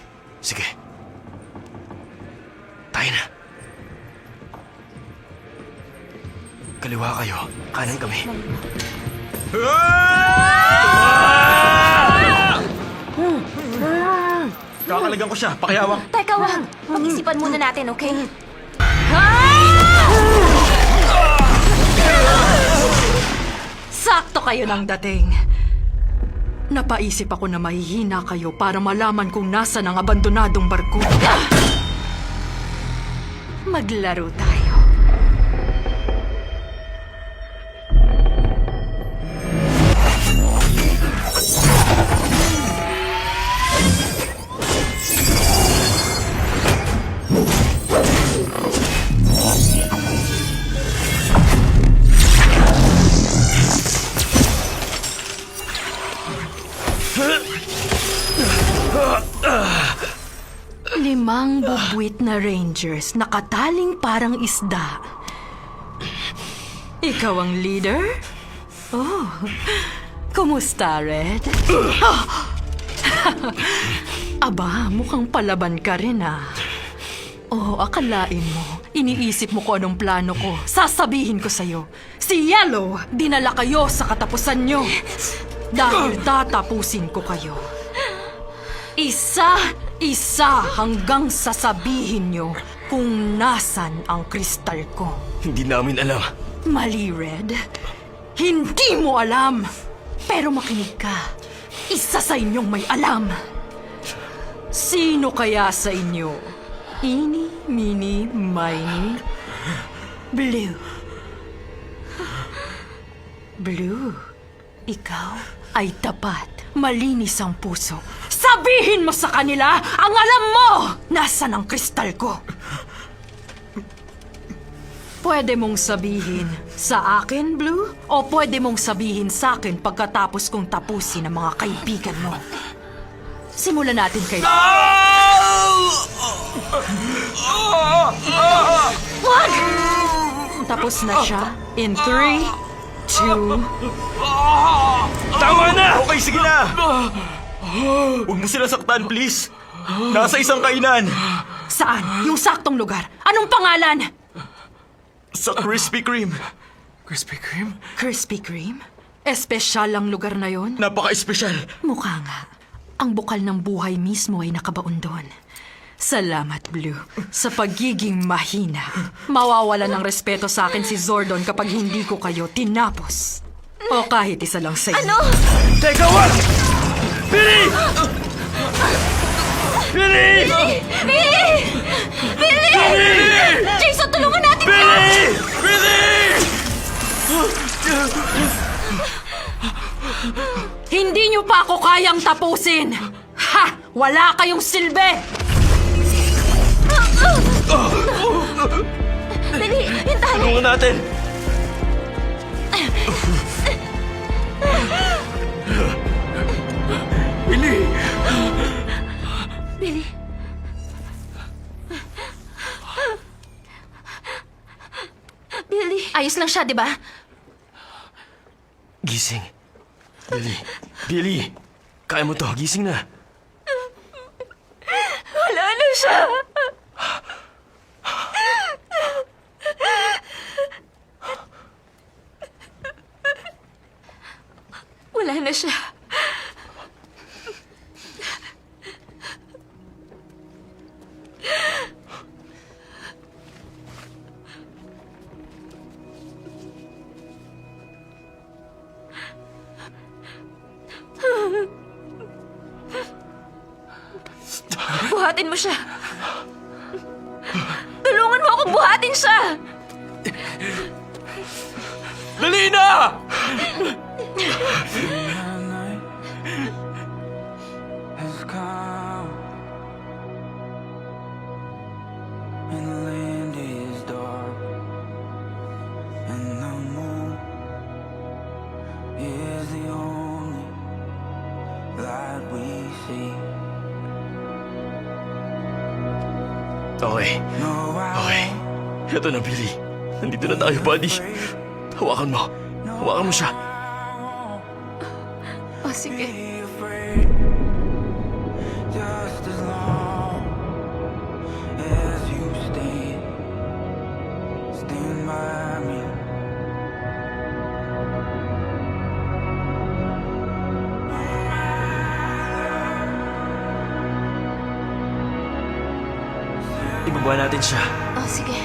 kayo. Kanan kami. Kakalagan ko siya, pakiyawang. Teka, wag. Pag-isipan muna natin, okay? Sakto kayo ng dating. Napaisip ako na mahihina kayo para malaman kung nasa ang abandonadong barko. Maglaro tayo. Limang bubwit na rangers nakataling parang isda. Ikaw ang leader? Oh, kumusta, Red? Aba, mukhang palaban ka rin ah. Oh, akalain mo, iniisip mo kung anong plano ko. Sasabihin ko sa'yo, si Yellow, dinala kayo sa katapusan nyo. Dahil tatapusin ko kayo. Isa hanggang sasabihin nyo kung nasan ang kristal ko. Hindi namin alam. Mali, Red. Hindi mo alam. Pero makinig ka. Isa sa inyong may alam. Sino kaya sa inyo? Eeny, meeny, miny, Blue. Blue, ikaw ay tapat. Malinis ang puso. Sabihin mo sa kanila ang alam mo! Nasaan ang kristal ko? Pwede mong sabihin sa akin, Blue? O pwede mong sabihin sa akin pagkatapos kong tapusin ang mga kaibigan mo? Simulan natin kay... Wag! Tapos na siya in 3, 2... Tama na! Okay, sige na! Huwag mo sila saktan, please. Nasa isang kainan. Saan? Yung saktong lugar. Anong pangalan? Sa Krispy Kreme. Krispy Kreme? Krispy Kreme? Espesyal ang lugar na yon? Napaka-espesyal. Mukha nga. Ang bukal ng buhay mismo ay nakabaon doon. Salamat, Blue, sa pagiging mahina. Mawawala ng respeto sa akin si Zordon kapag hindi ko kayo tinapos. O kahit isa lang sa inyo. Ano? Teka, wag! Billy! Billy! Billy! Billy! Jason, tulungan natin siya! Billy! Billy! Hindi niyo pa ako kayang tapusin! Ha! Wala kayong silbi! Billy, hintahan mo! Tulungan natin! Billy! Billy. Billy. Ayos lang siya, di ba? Gising. Billy. Billy! Kaya mo to. Gising na. Wala na siya. Wala na siya. Buhatin mo siya. Tulungan mo akong buhatin siya. Dali na! Okay. Okay. Ito na, Billy. Nandito na tayo, buddy. Hawakan mo. Hawakan mo siya. O, sige. Magawa natin siya. Oh, sige.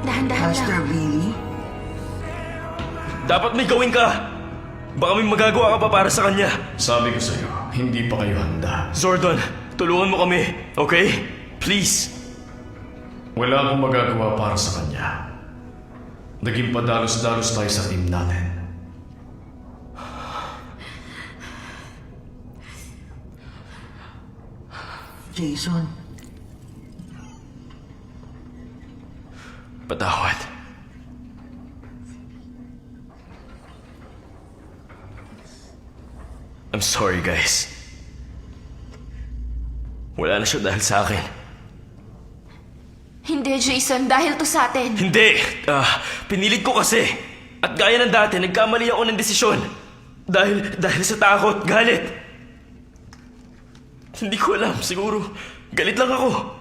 Dahan-dahan Master lang. Billy? Dapat may gawin ka! Baka may magagawa ka pa para sa kanya. Sabi ko sa'yo, hindi pa kayo handa. Zordon, tulungan mo kami, okay? Please. Wala akong magagawa para sa kanya. Naging padalos-dalos tayo sa team natin. Jason, Patawad. I'm sorry, guys. Wala na siya dahil sa akin. Hindi, Jason. Dahil to sa atin. Hindi! Pinilit ko kasi. At gaya ng dati, nagkamali ako ng desisyon. Dahil sa takot, galit. Hindi ko alam, siguro. Galit lang ako.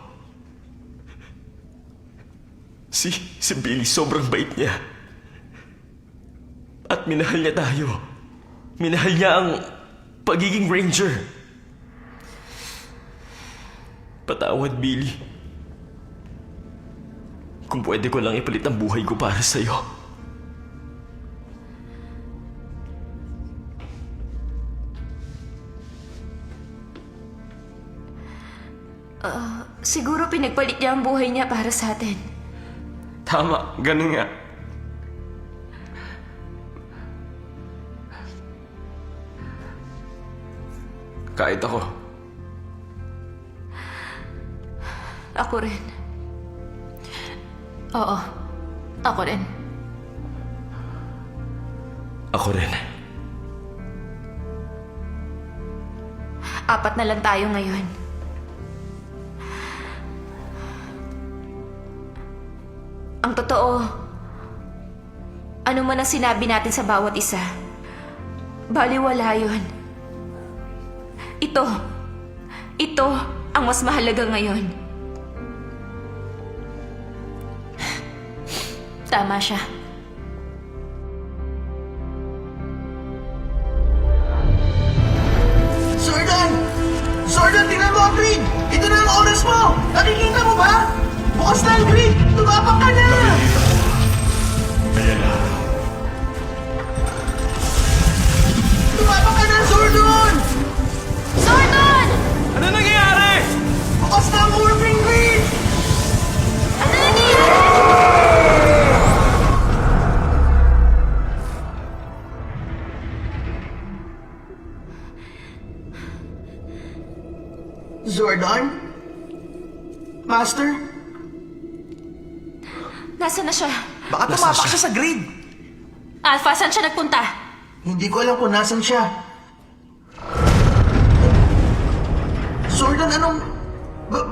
Si Billy, sobrang bait niya. At minahal niya tayo. Minahal niya ang pagiging ranger. Patawad, Billy. Kung pwede ko lang ipalit ang buhay ko para sa'yo. Siguro pinagpalit niya ang buhay niya para sa atin. Tama, ganun nga. Kahit ako. Ako rin. Oo. Ako rin. Ako rin. 4 na lang tayo ngayon. Ang totoo, ano man ang sinabi natin sa bawat isa, baliwala yun. Ito ang mas mahalaga ngayon. Tama siya. Zordon! Zordon, tingnan mo ang grid! Ito na ang oras mo! Nakikita mo ba? Bukas na ang grid! Tumapang ka na! Ayan na. Tumapang ka na, Zordon! Zordon! Ano nangyayari? Bukas na ang warping grid! Ano nangyayari? Zordon? Master? Nasaan na siya? Baka tumapak siya sa grid. Alpha, saan siya nagpunta? Hindi ko alam kung nasan siya. Zordon, anong...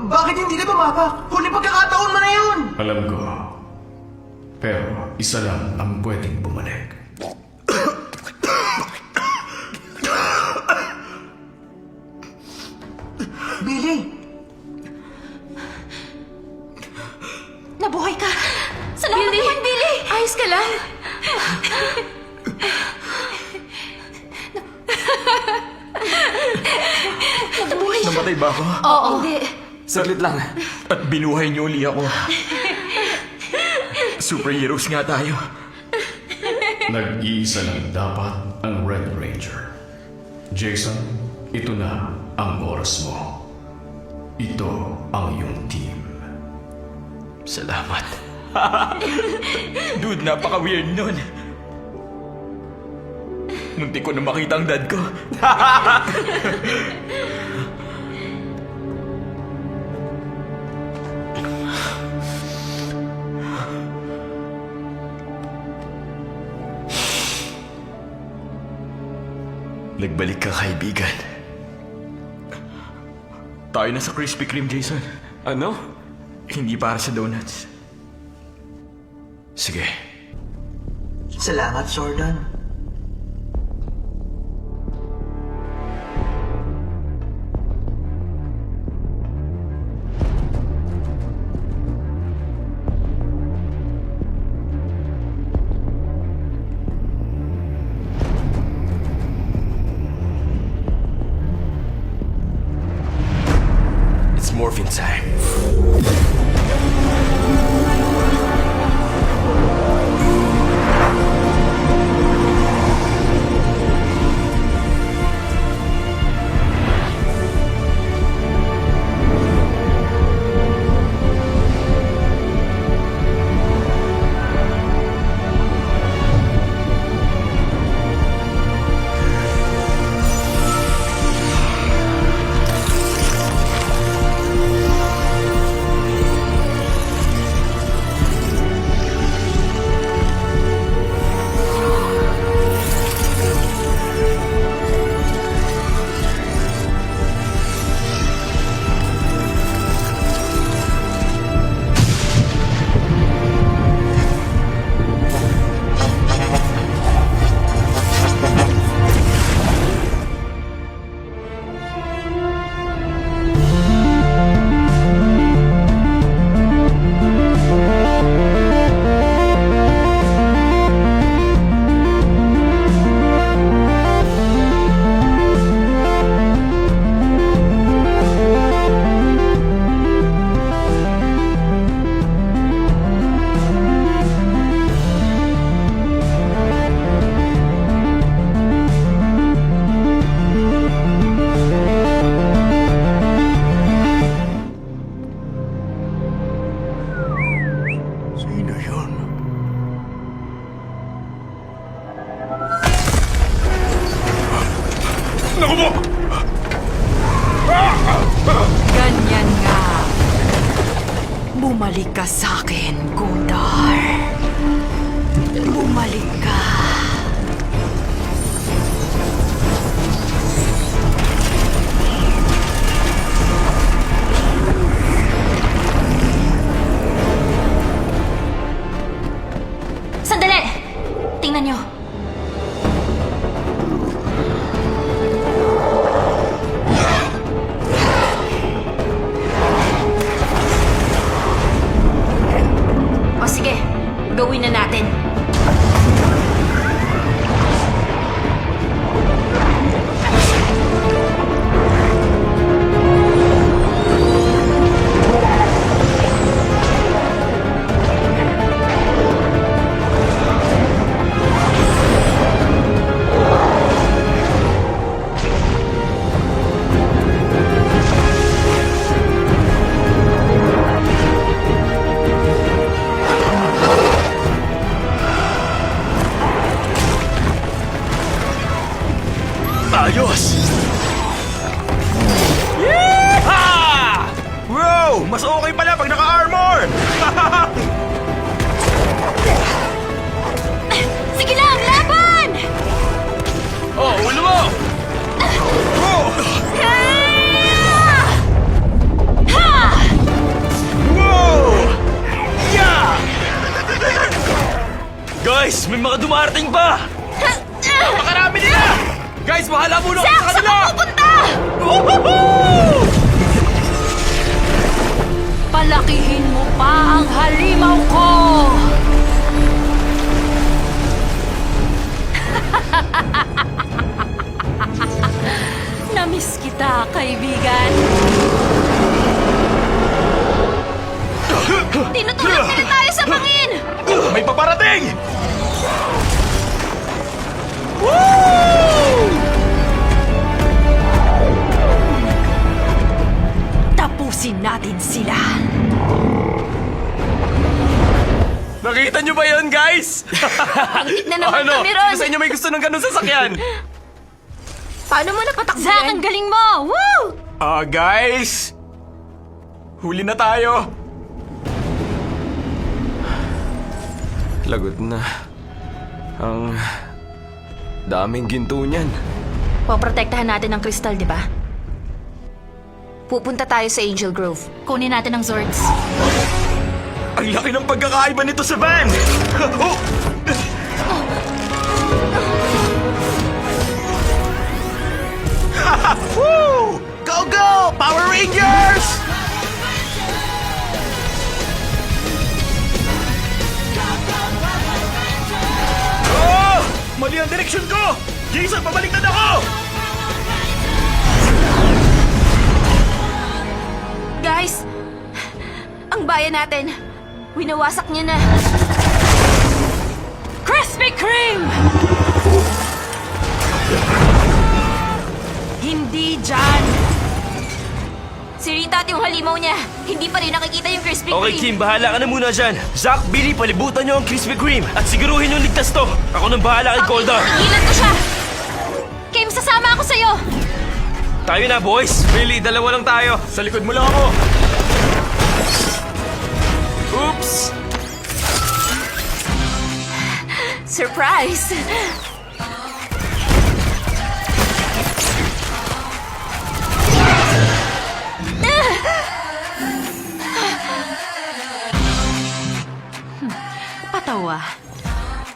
bakit hindi ka tumapak? Huli pagkakataon mo na yun! Alam ko. Pero isa lang ang pwedeng bumalik. Billy! Nabuhay ka! Salamat naman, Billy! Ayos ka lang? Namatay ba ako? Oo. Hindi. Saglit lang. At binuhay niyo uli ako. Superheroes nga tayo. Nag-iisa lang dapat ang Red Ranger. Jason, ito na ang oras mo. Ito ang iyong team. Salamat. Dude, napaka-weird nun. Munti ko na makita ang dad ko. Nagbalik ka, kaibigan. Tayo na sa Krispy Kreme, Jason. Ano? Hindi para sa donuts. Sige. Salamat, Zordon. It's morphine time. Bumalik ka sa akin, Goldar. Bumalik ka. Sandali! Tingnan nyo. O sige, gawin na natin. Ayos! Yeehaw! Bro, mas okay pala pag naka-armor! Sige lang, laban! Oh, ulo mo! Oh! Wow! Yeah! Guys, may mga dumarating pa! Napakarami nila! Guys, bahala muna kayo sa Saan kanila! ka pupunta? Woohoo! Palakihin mo pa ang halimaw ko! Namiss kita, kaibigan. Tinutulak nila tayo sa bangin! May paparating! Tapusin natin sila. Nakita nyo ba yun, guys? Na naman Ano? kami ron! Sino sa inyo may gusto ng ganun sasakyan? Paano mo napatakbo Zack, yan? ang galing mo! Woo! Guys! Huli na tayo! Lagot na. Ang daming ginto niyan. Poprotektahan natin ang kristal, di ba? Pupunta tayo sa Angel Grove. Kunin natin ang Zords. Ang laki ng pagkakaiba nito sa van! Oh! Woo! Go, go! Power Rangers! Oh! Mali ang direksyon ko! Jason, pabaliktad ako! Guys, ang bayan natin, winawasak niya na. Krispy Kreme! Hindi dyan! Si Rita at yung halimaw niya, hindi pa rin nakikita yung Krispy Kreme. Okay, Kim, bahala ka na muna dyan. Zack, Billy, palibutan nyo ang Krispy Kreme at siguruhin yung ligtas to. Ako nang bahala kay Goldar. Ilan ko siya! Kim, sasama ako sa'yo! Tayo na, boys. Billy, dalawa lang tayo. Sa likod mo lang ako! Oops! Surprise! Patawa.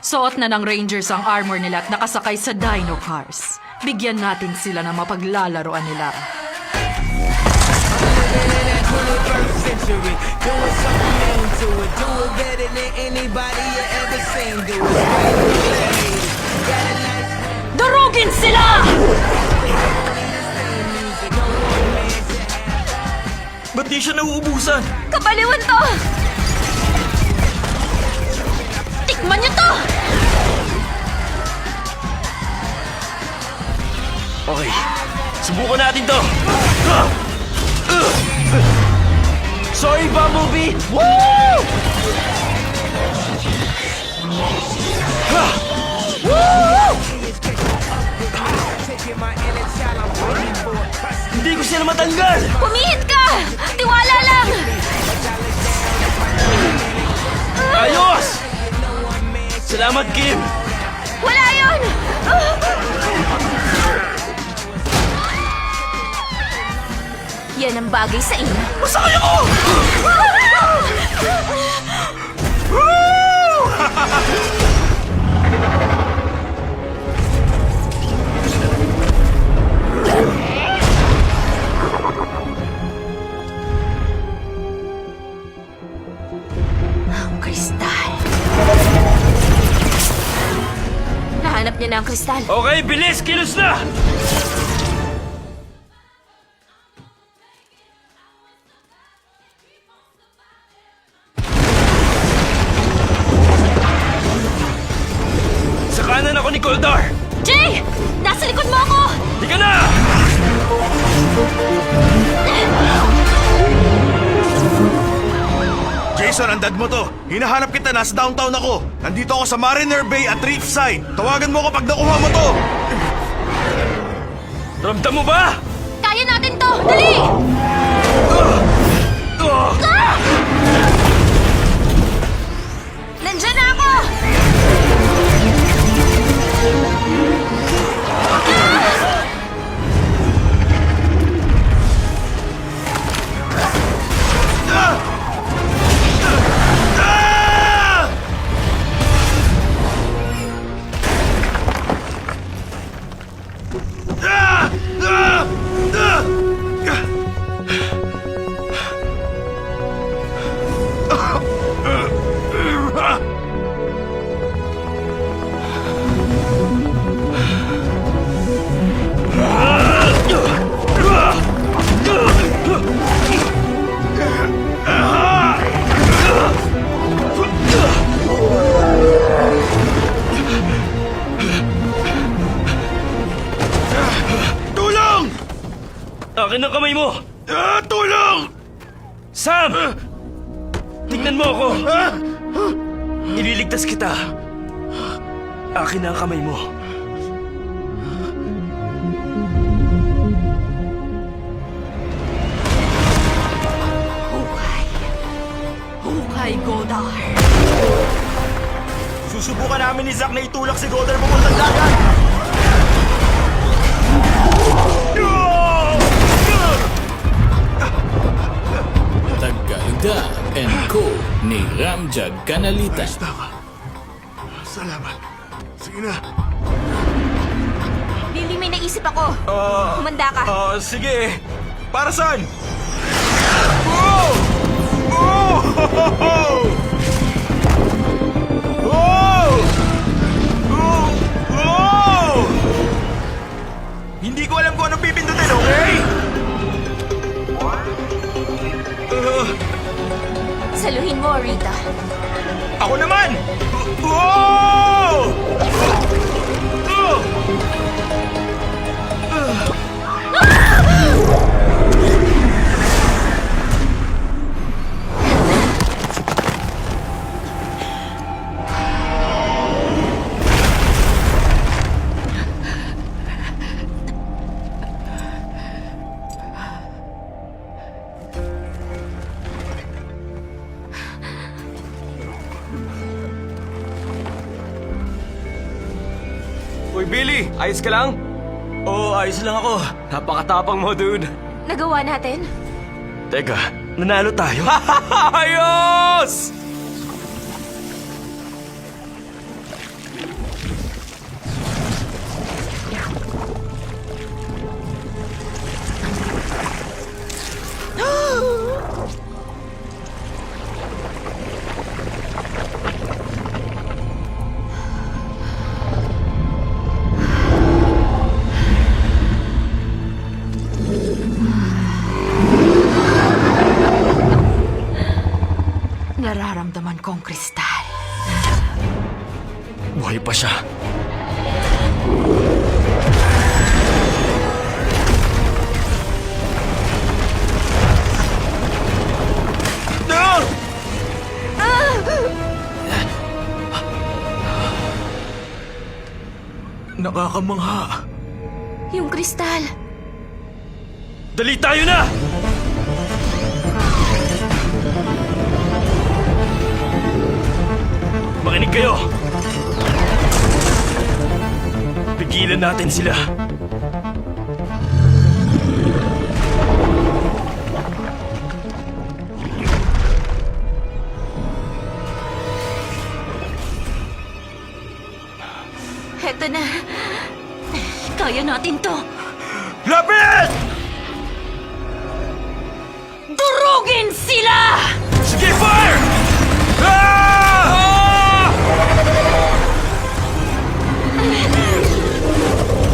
Suot na ng Rangers ang armor nila at nakasakay sa Dino Cars. Bigyan natin sila ng mapaglalaroan nila. Durugin sila! Ba't di siya nauubusan? Kapaliwan to! Tikman niyo to! Okay, subukan natin to. Sorry, Bumblebee! Woo! Hindi ko sila matanggal! Pumihit ka! Tiwala lang! Ayos! Salamat, Kim! Wala yun! Yan ang bagay sa inyo. Masakay ako! Ang kristal. Nahanap niya na ang kristal. Okay, bilis! Kilos na! Sa kanan ako ni Goldar! Jay! Nasa likod mo ako! Di ka na! Jason, ang dad mo to. Hinahanap kita, nasa downtown ako. Nandito ako sa Mariner Bay at Reefside. Tawagan mo ako pag nakuha mo to. Ramdam mo ba? Kaya natin to! Dali! Nandiyan na ako! Tulong! Akin ang kamay mo! Tulong! Sam! Tignan mo ako! Ililigtas kita. Akin na ang kamay mo. Hukay, Goldar. Susubukan namin ni Zack na itulak si Goldar papuntang dagat! Tagalog and Co. ni Ramjad Canalita. Salamat. Sige na. Billy, may naisip ako. Humanda ka. Sige. Para saan? Hindi ko alam kung anong pipindutin, okay? Saluhin mo, Rita. Ako naman! Uy, Billy! Ayos ka lang? Oo, ayos lang ako. Napakatapang mo, dude. Nagawa natin? Teka, nanalo tayo? Ayos! Nararamdaman kong kristal. Buhay pa siya. Nakakamangha. Yung kristal. Dali tayo na! Makinig kayo! Pigilan natin sila. Heto na. Kaya natin to. Lapit! Durugin sila! Sige, fire! Ah!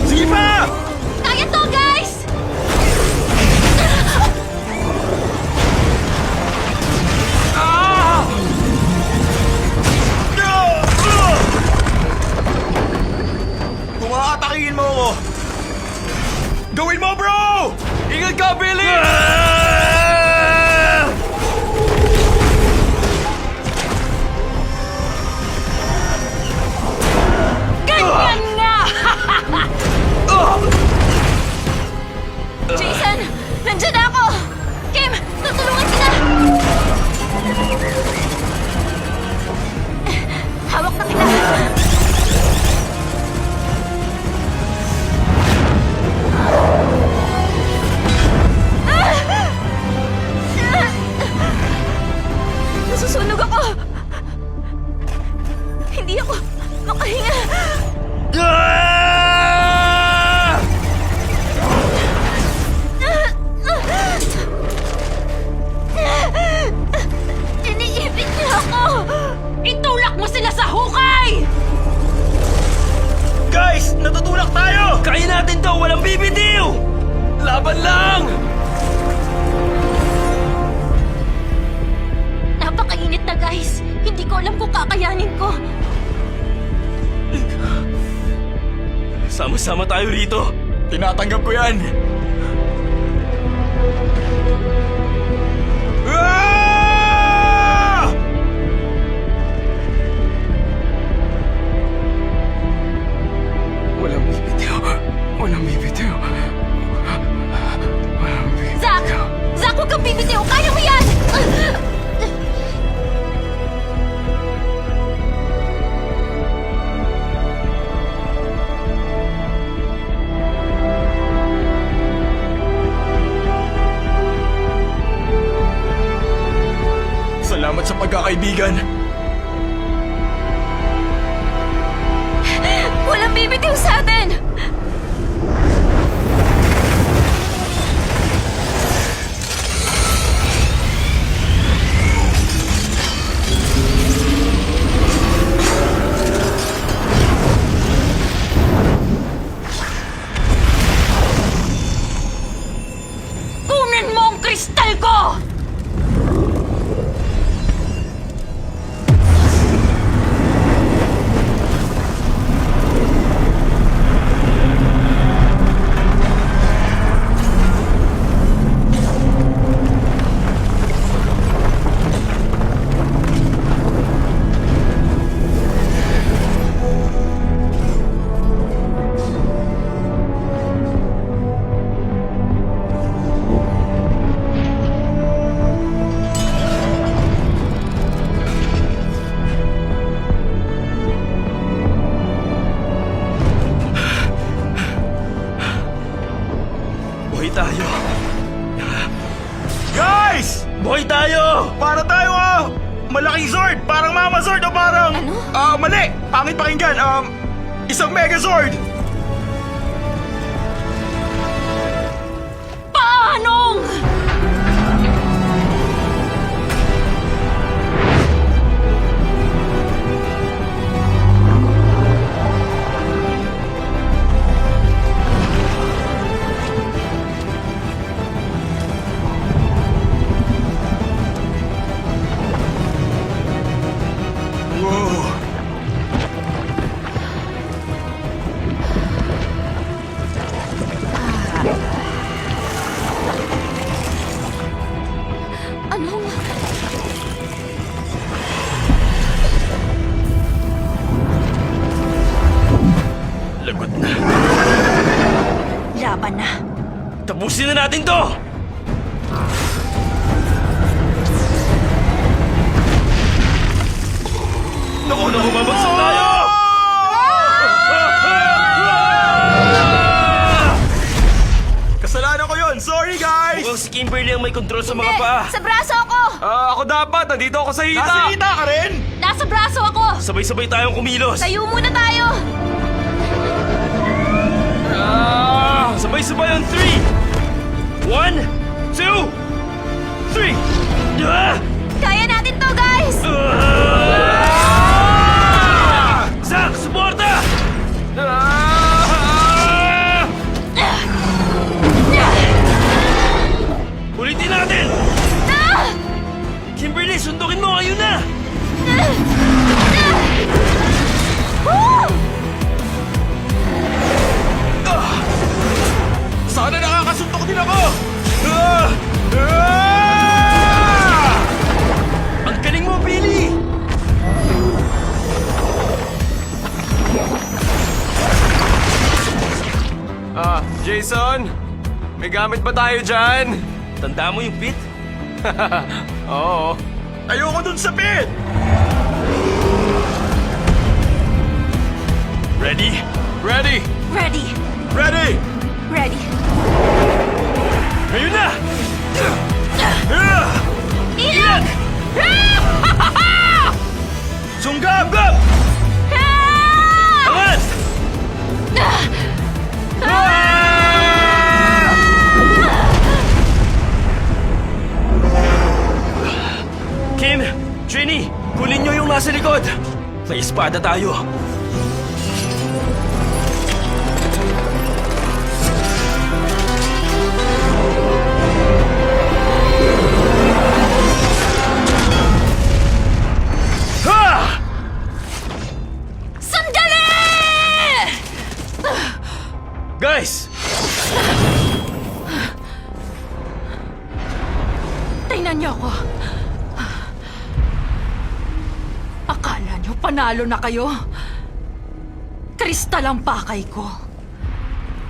Sige pa! Kaya to, guys! Ah! Kung aatakihin mo ako, gawin mo, bro! Ingat ka, Billy! Ganyan nga! Jason, nandyan ako! Kim, tutulungan kita! Hawak na kita! Nasusunog ako! Hindi ako makahinga! Iniibig niyo ako! Itulak mo sila sa hukay! Guys, natutulak tayo! Kaya natin to! Walang bibitiw! Laban lang! Napakainit na, guys. Hindi ko alam kung kakayanin ko. Sama-sama tayo rito! Tinatanggap ko yan! Ah! Walang bibitiw. Walang bibitiw. Walang bibitiw. Zack! Zack, huwag kang bibitiw! Kaya mo yan! Salamat sa pagkakaibigan. Walang bibitiw sa atin! Kunin mo ang kristal ko! Buhay tayo! Guys! Buhay tayo! Para tayo, malaking sword! Parang mama sword o parang... Ano? Mali! Pangit pakinggan! Isang mega sword! Paanong? Anong? Lagot na. Laban na. Tapusin na natin to! Naku, babagsak tayo! Kasalanan ko yun! Sorry, guys! Mukhang si Kimberly ang may kontrol sa mga paa. Sa braso ako! Ako dapat. Nandito ako sa hita. Nasa hita ka rin! Nasa braso ako! Sabay-sabay tayong kumilos. Tayo muna tayo! Sabay-sabay on 3! 1, 2, 3! Kaya natin to, guys! Zack, suporta! Ulitin natin! Kimberly, sundukin mo! Ayun na! Sana nakakasuntok din ako! Ang galing mo, Billy! Jason? May gamit ba tayo dyan? Tanda mo yung pit? Oo. Ayoko dun sa pit! Ready? Ready? Ready! Ready! Ready! Ngayon na! Ilag! Sunggab! Gab! Angat! Kim! Trini! Kunin nyo yung nasa likod! May espada tayo! Ha! Sandali! Guys! Tingnan niyo ako. Akala niyo panalo na kayo? Kristal ang pakay ko.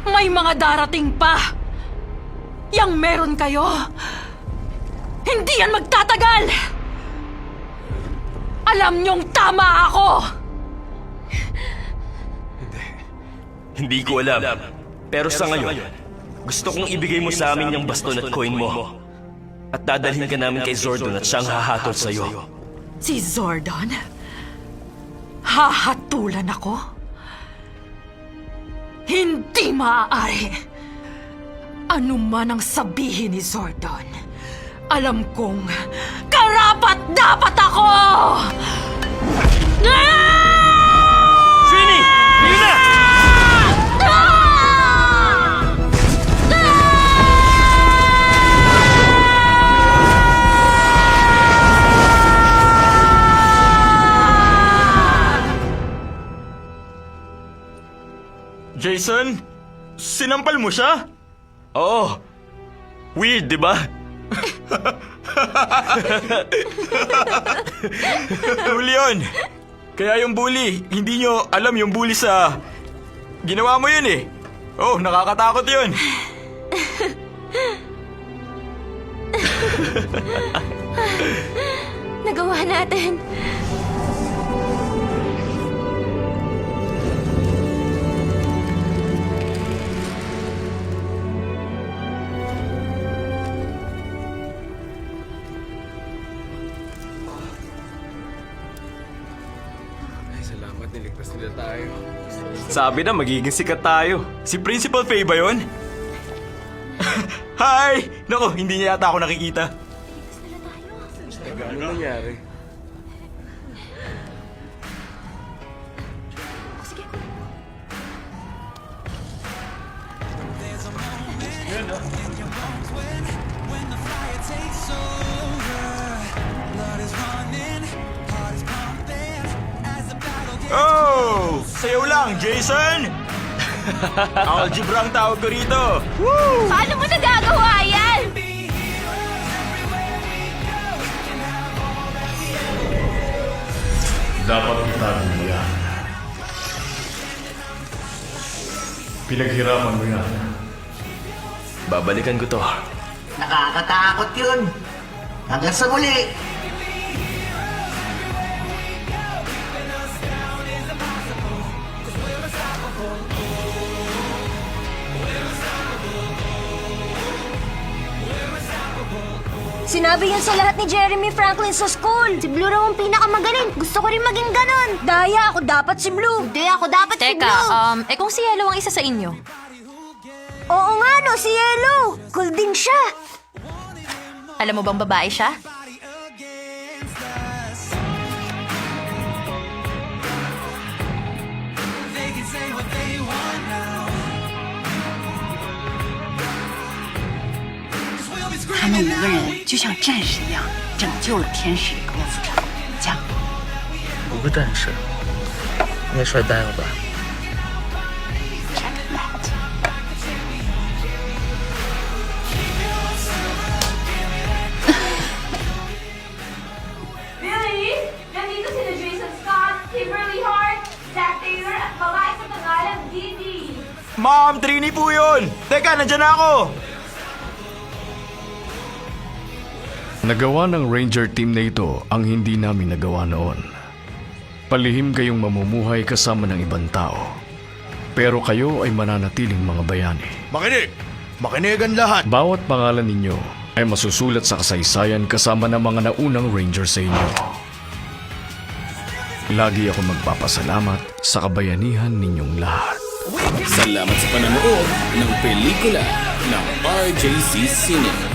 May mga darating pa. Yang meron kayo. Hindi yan magtatagal. Alam niyong tama ako. Hindi ko alam. Pero sa ngayon, gusto kong ibigay mo sa amin yung baston at coin mo. At dadalhin ka namin kay Zordon at siyang hahatol sa'yo. Si Zordon? Hahatulan ako? Hindi maaari. Ano man ang sabihin ni Zordon, alam kong karapat-dapat ako! Trini! Ayun na! Jason? Sinampal mo siya? Oo. Weird, di ba? Cool yun. Kaya yung bully, hindi nyo alam yung bully sa... Ginawa mo yun eh. Oh, nakakatakot yun. Nagawa natin. Salamat, niligtas nila tayo. Sabi na, magiging sikat tayo. Si Principal Faye ba yun? Hi! Naku, hindi niya yata ako nakikita. Ano nangyari? Oh! Sayaw lang, Jason! Algebra ang tawag ko rito. Woo! Paano mo nagagawa yan? Dapat itago mo yan. Pinaghirapan mo yan. Babalikan ko to. Nakakatakot yun. Hanggang sa muli. Sinabi yun sa lahat ni Jeremy Franklin sa school. Si Blue raw ang pinakamagaling. Gusto ko rin maging ganon. Daya, ako dapat si Blue. Hindi, ako dapat si Teka, Blue. kung si Yellow ang isa sa inyo? Oo nga no, si Yellow. Cool din siya. Alam mo bang babae siya?他们5个人就像战士一样，拯救了天使格洛夫城。讲5个战士，应该帅呆了吧？ Billy, nandito sila Jason Scott, Kimberly Hart, Zach Taylor at babae sa pangalang Didi. Ma'am, Trini po yun! Teka, nandyan na ako! Nagawa ng Ranger team na ito ang hindi namin nagawa noon. Palihim kayong mamumuhay kasama ng ibang tao. Pero kayo ay mananatiling mga bayani. Makinig! Makinig ang lahat! Bawat pangalan ninyo ay masusulat sa kasaysayan kasama ng mga naunang Ranger sa inyo. Lagi ako magpapasalamat sa kabayanihan ninyong lahat. Salamat sa panonood ng pelikula ng RJC Cine.